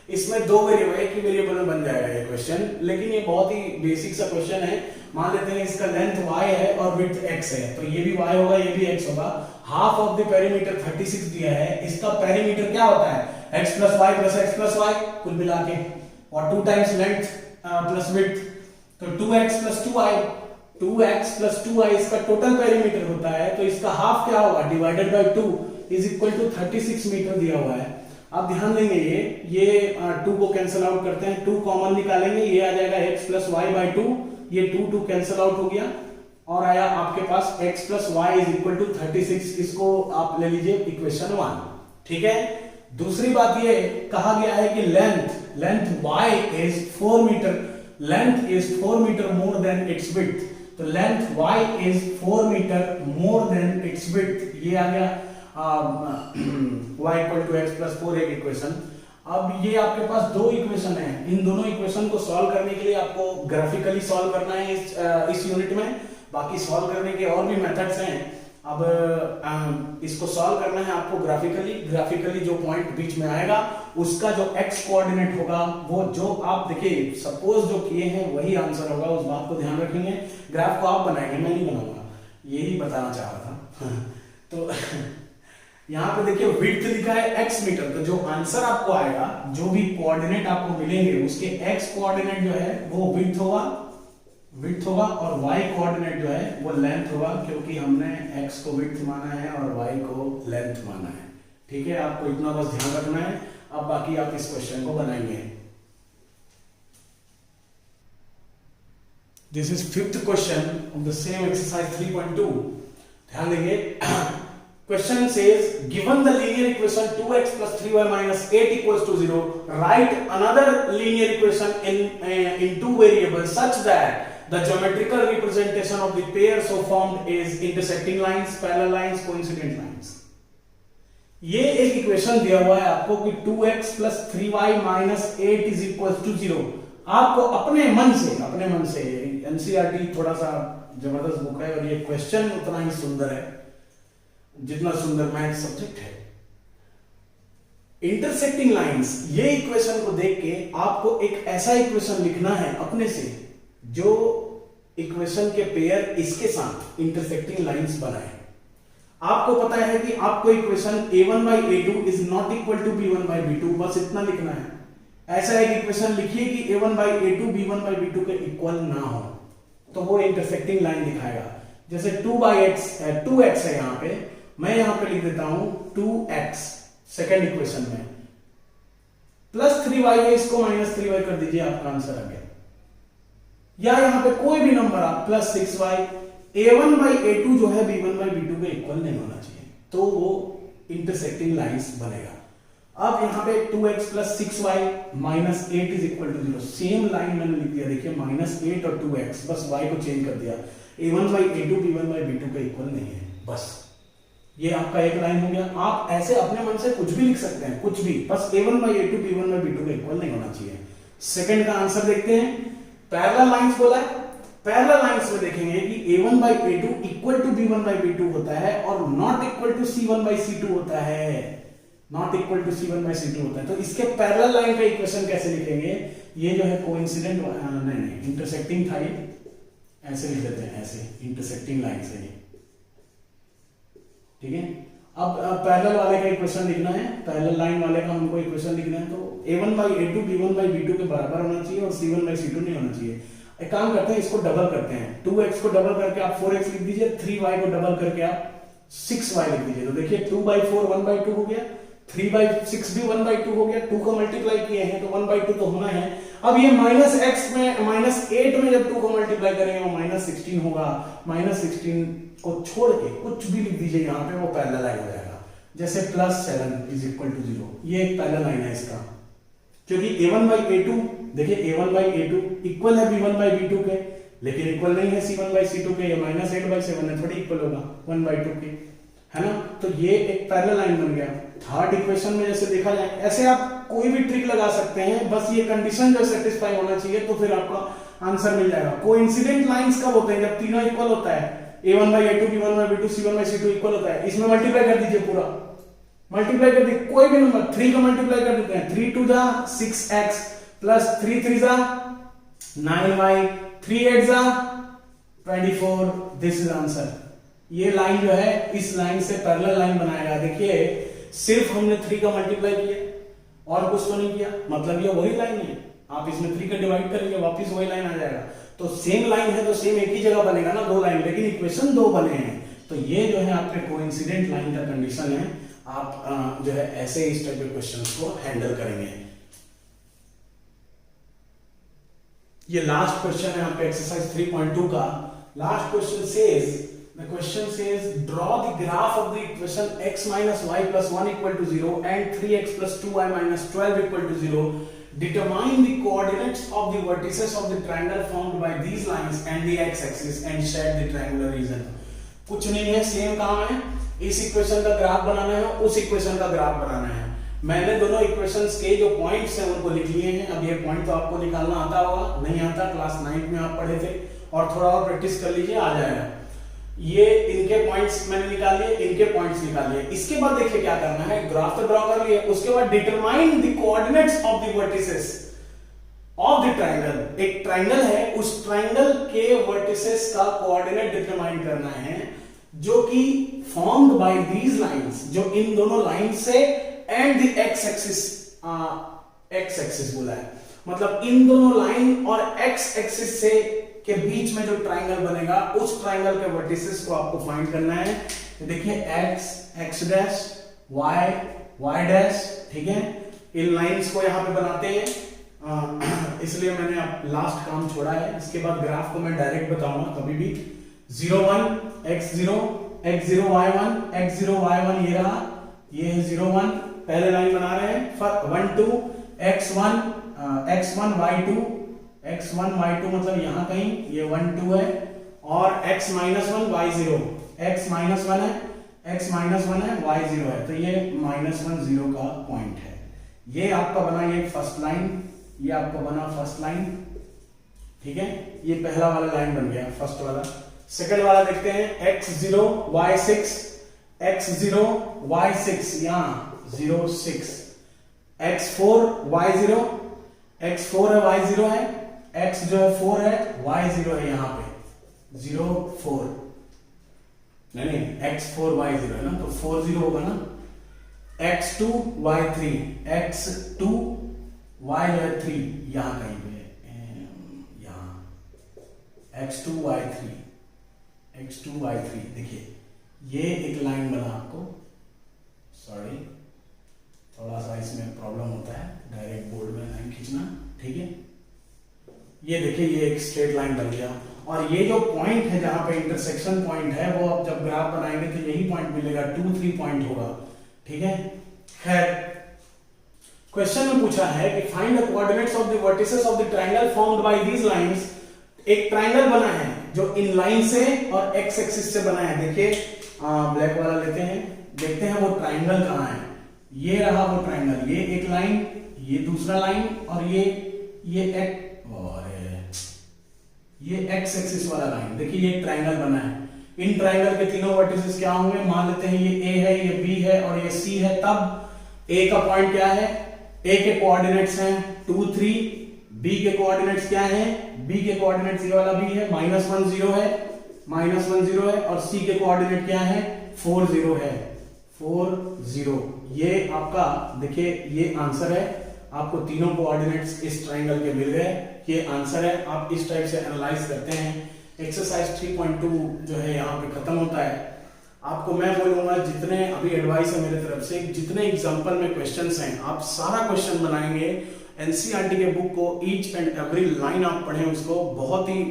इसमें दो वेरिएबल, एक ही वेरिएबल में बन जाएगा ये क्वेश्चन, लेकिन ये बहुत ही बेसिक सा क्वेश्चन है। मान लेते हैं इसका लेंथ y है और विड्थ x है, तो ये भी y होगा, ये भी x होगा। हाफ ऑफ द पेरीमीटर 36 दिया है, इसका पेरीमीटर क्या होता है x + y + x + y कुल मिला के, और 2 टाइम्स लेंथ प्लस विड्थ, तो 2x + 2y, 2x + 2y इसका टोटल पेरीमीटर होता है। तो इसका हाफ क्या होगा, divided by 2, is equal to 36 metre दिया हुआ है। आप ध्यान देंगे ये 2 को कैंसिल आउट करते हैं, 2 कॉमन निकालेंगे, ये आ जाएगा x प्लस वाई बाई 2, ये 2 कैंसिल आउट हो गया और आया आपके पास x plus y is equal to 36। इसको आप ले लीजिए इक्वेशन 1। ठीक है, दूसरी बात ये कहा गया है कि length y is 4 metre, length is 4 metre more than its width. तो length y is 4 metre more than its width, ये आ गया y equal to x plus 4 एक इक्वेशन। अब ये आपके पास दो इक्वेशन है, इन दोनों इक्वेशन को सॉल्व करने के लिए आपको ग्राफिकली सॉल्व करना है इस यूनिट में। बाकी सॉल्व करने के और भी मेथड्स हैं। अब इसको सॉल्व करना है आपको ग्राफिकली जो पॉइंट बीच में आएगा उसका जो x कोऑर्डिनेट होगा वो जो आप देखिए सपोज जो किए हैं वही आंसर होगा, उस बात को ध्यान रखेंगे। ग्राफ को आप बनाएंगे, मैं नहीं बनाऊंगा, यही बताना चाह रहा था। तो यहाँ पे देखिए विड्थ लिखा है x मीटर, तो जो आंसर आपको आएगा, जो भी कोऑर्डिनेट आपको मिलेंगे उसके x कोऑर्डिनेट जो है वो विड्थ होगा और y कोऑर्डिनेट जो है वो लेंथ होगा, क्योंकि हमने x को विड्थ माना है और y को लेंथ माना है। ठीक है, आपको इतना बस ध्यान रखना है। अब बाकी आप इस क्वेश्चन को बनाएंगे। This is 5th question of the same exercise 3.2। ध्यान देंगे। Question says, given the linear equation 2x plus 3y minus 8 equals to 0, write another linear equation in two variables such that the geometrical representation of the pair so formed is intersecting lines, parallel lines, coincident lines. ये एक equation दिया हुआ है आपको कि 2x plus 3y minus 8 is equals to 0। आपको अपने मन से NCERT थोड़ा सा जबरदस्त बुक है और ये क्वेश्चन उतना ही सुंदर है जितना सुंदर मैथ सब्जेक्ट है। इंटरसेक्टिंग लाइंस, ये इक्वेशन को देख के आपको एक ऐसा इक्वेशन लिखना है अपने से जो इक्वेशन के पेयर इसके साथ इंटरसेक्टिंग लाइंस बनाए। आपको पता है कि आपको equation a1 by a2 is not equal to b1 by b2, बस इतना लिखना है। ऐसा एक इक्वेशन लिखिए कि a1 by a2 b1 by b2 के इक्वल ना हो, तो वो इंटरसेक्टिंग लाइन दिखाएगा। जैसे 2x है यहाँ पे, मैं यहां पे लिख देता हूं 2x सेकेंड इक्वेशन में, प्लस 3y है, इसको माइनस 3y कर दीजिए, आपका आंसर आ गया। या यहां पे कोई भी नंबर आप plus 6y, a1 by a2 जो है b1 by b2 के इक्वल नहीं होना चाहिए, तो वो इंटरसेक्टिंग लाइंस बनेगा। अब यहां पे 2x plus 6y minus 8 is equal to 0, same line मैंने लिख दिया, देखिए माइनस 8 और 2x, बस y को चेंज कर दिया। a1 by a2 b1 by b2 के इक्वल नहीं है, बस ये आपका एक लाइन हो गया। आप ऐसे अपने मन से कुछ भी लिख सकते हैं, कुछ भी, बस a1 by a2 b1 by b2 के इक्वल नहीं होना चाहिए। सेकंड का आंसर देखते हैं। पैरेलल लाइंस बोला है, पैरेलल लाइंस में देखेंगे कि a1 by a2 equal to b1 by b2 होता है और not equal to c1 by c2 होता है, not equal to c1 by c2 होता है। तो इसके पैरेलल लाइन का इक्वेशन कैसे लिखेंगे? ये जो है कोइंसिडेंट नहीं इंटरसेक्टिंग था, ये ऐसे लिख देते हैं, ऐसे इंटरसेक्टिंग लाइन से। ठीक है, अब पैरेलल वाले का इक्वेशन लिखना है, पैरेलल लाइन वाले का हमको इक्वेशन लिखना है। तो a1 by a2 b1 by b2 के बराबर होना चाहिए और c1 by c2 नहीं होना चाहिए। एक काम करते हैं, इसको डबल करते हैं। 2x को डबल करके आप 4x लिख दीजिए, 3y को डबल करके आप 6y लिख दीजिए। तो देखिए 2 by 4 1 by 2 हो गया, 3 by 6 भी 1 by 2 हो गया। 2 को मल्टीप्लाई किए हैं तो 1 by 2 तो होना है। अब ये माइनस x में माइनस 8 में जब 2 को मल्टीप्लाई करेंगे वो माइनस 16 होगा। माइनस 16 को छोड़ के कुछ भी लिख दीजिए यहाँ पे, वो पैरेलल लाइन हो जाएगा। जैसे प्लस 7 इज इक्वल टू 0, ये एक पैरेलल लाइन है इसका, क्योंकि a1 by a2 देखिए a1 by a2 इक्वल है b1 by b2 के, लेकिन इक्वल नहीं है c1 by c2 के। ये माइनस 8 by 7 है, थोड़ी इक्वल होगा 1 by 2 के, है ना। तो ये एक पैरेलल लाइन बन गया। थर्ड इक्वेशन में जैसे देखा जाए, ऐसे आप कोई भी ट्रिक लगा सकते हैं, बस ये कंडीशन जो सेटिस्फाई होना चाहिए तो फिर आपका आंसर मिल जाएगा। कोइंसिडेंट लाइंस कब होते हैं? जब तीनों इक्वल होता है, a1 by a2 b1 by b2 c1 by c2 equal होता है। इसमें मल्टीप्लाई कर दीजिए, पूरा मल्टीप्लाई कर दीजिए, कोई भी नंबर 3 का मल्टीप्लाई कर देते हैं। 3 2 जा 6x प्लस 3 3 जा 9y 3 8 जा 24, दिस इज आंसर। ये लाइन जो है इस लाइन से पैरेलल लाइन बनाएगा। देखिए सिर्फ हमने 3 का मल्टीप्लाई किया और कुछ तो नहीं किया, मतलब ये वही लाइन है। आप इसमें 3 का डिवाइड करेंगे वापस वही लाइन आ जाएगा। तो सेम लाइन है तो सेम एक ही जगह बनेगा ना, 2 लाइन, लेकिन इक्वेशन 2 बने हैं। तो ये जो है आपके कोइंसिडेंट लाइन का कंडीशन है। आप जो है ऐसे इस टाइप के क्वेश्चंस को हैंडल करेंगे। ये लास्ट क्वेश्चन है आपका एक्सरसाइज 3.2 का। Last question says, the question says draw the graph of the equation x minus y plus 1 equal to 0 and 3x plus 2y minus 12 equal to 0. Determine the coordinates of the vertices of the triangle formed by these lines and the x-axis and shed the triangular region. कुछ नहीं है, same काम है। इस equation का graph बनाना है, उस equation का ग्राफ बनाना है। मैंने दोनों इक्वेशंस के जो पॉइंट्स हैं उनको लिख लिए हैं। अब ये पॉइंट तो आपको निकालना आता होगा, नहीं आता क्लास 9 में आप पढ़े थे, और थोड़ा और प्रैक्टिस कर लीजिए, आ जाएगा। ये इनके पॉइंट्स मैंने निकाल लिए, इनके पॉइंट्स निकाल लिए। इसके बाद देखिए क्या करना है, ग्राफ तो ड्रॉ कर लिए, उसके बाद determine the coordinates of the vertices of the triangle. एक ट्रायंगल है, उस ट्रायंगल के वर्टिसेस का कोऑर्डिनेट डिटरमाइन करना है जो कि फॉर्म्ड बाय दीज लाइंस, जो इन दोनों लाइन से एंड द एक्स एक्सिस बोला है, मतलब इन दोनों लाइन और एक्स एक्सिस से के बीच में जो ट्रायंगल बनेगा उस ट्रायंगल के वर्टिसेस को आपको फाइंड करना है। देखिए x x dash y y dash, ठीक है। इन लाइंस को यहां पे बनाते हैं, इसलिए मैंने अब लास्ट काम छोड़ा है। इसके बाद ग्राफ को मैं डायरेक्ट बताऊंगा कभी भी। 0 1 x0 x0 y1 x0 y1 ये रहा, ये है 0 1, पहले लाइन बना रहे हैं। 1 2 x1 y2 x1 y2 मतलब यहां कहीं ये 1 2 है, और x -1 y0, x -1 है, x -1 है, y0 है, तो ये -1 0 का पॉइंट है। ये आपका बना ये फर्स्ट लाइन, ये आपका बना फर्स्ट लाइन, ठीक है। ये पहला वाला लाइन बन गया, फर्स्ट वाला। सेकंड वाला देखते हैं, x0 y6 x0 y6 यहां 0 6, x4 y0 x4 है y0 है, x जो है 4 है, y0 है यहां पे 0 4, नहीं x4 y0 है ना, तो 4 0 होगा ना। x2 y3 x2 y जो है 3 यहां कहीं पे, यहां x2 y3 देखिए ये एक लाइन बना आपको, सॉरी थोड़ा सा इसमें प्रॉब्लम होता है डायरेक्ट बोर्ड में लाइन खींचना, ठीक है। ये देखिए ये एक स्ट्रेट लाइन बन गया, और ये जो पॉइंट है जहां पे इंटरसेक्शन पॉइंट है वो अब जब ग्राफ बनाएंगे तो यही पॉइंट मिलेगा, 2 3 पॉइंट होगा, ठीक है। खैर क्वेश्चन में पूछा है कि find the coordinates of the vertices of the triangle formed by these lines. एक ट्रायंगल बना है जो इन लाइन से और एक्स एक्सिस से बना है। देखिए ब्लैक वाला लेते हैं, देखते हैं वो ट्रायंगल कहां है। ये रहा वो ट्रायंगल, ये एक लाइन, ये दूसरा लाइन, और ये एक्स एक्सिस वाला लाइन। देखिए ये एक ट्रायंगल बना है। इन ट्रायंगल के तीनों वर्टिसेस क्या होंगे, मान लेते हैं ये ए है, ये बी है और ये सी है। तब ए का पॉइंट क्या है, ए के कोऑर्डिनेट्स हैं 2 3, बी के कोऑर्डिनेट्स क्या हैं, बी के कोऑर्डिनेट्स ये वाला बी है, -1 0 है, -1 0 है, और सी के कोऑर्डिनेट क्या है 4 0 है, 4 0। ये आपका देखिए ये आंसर है, आपको तीनों कोऑर्डिनेट्स इस ट्रायंगल के मिल गए, ये आंसर है। आप इस टाइप से एनालाइज करते हैं। एक्सरसाइज 3.2 जो है यहाँ पे खत्म होता है। आपको मैं बोलूंगा जितने अभी एडवाइस है मेरे तरफ से, जितने एग्जांपल में क्वेश्चंस हैं आप सारा क्वेश्चन बनाएंगे। एनसीईआरटी के बुक को ईच एंड एवरी लाइन आप पढ़ें, उसको बहुत ही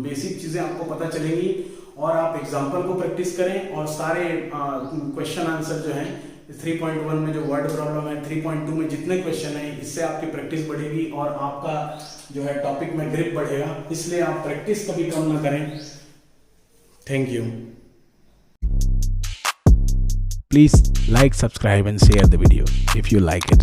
बेसिक चीजें आपको पता चलेंगी, और आप एग्जाम्पल को प्रैक्टिस करें, और सारे क्वेश्चन आंसर जो हैं 3.1 में जो वर्ड प्रॉब्लम है, 3.2 में जितने क्वेश्चन है, इससे आपकी प्रैक्टिस बढ़ेगी और आपका जो है टॉपिक में ग्रिप बढ़ेगा। इसलिए आप प्रैक्टिस कभी कम ना करें। Thank you. Please like, subscribe and share the video if you like it.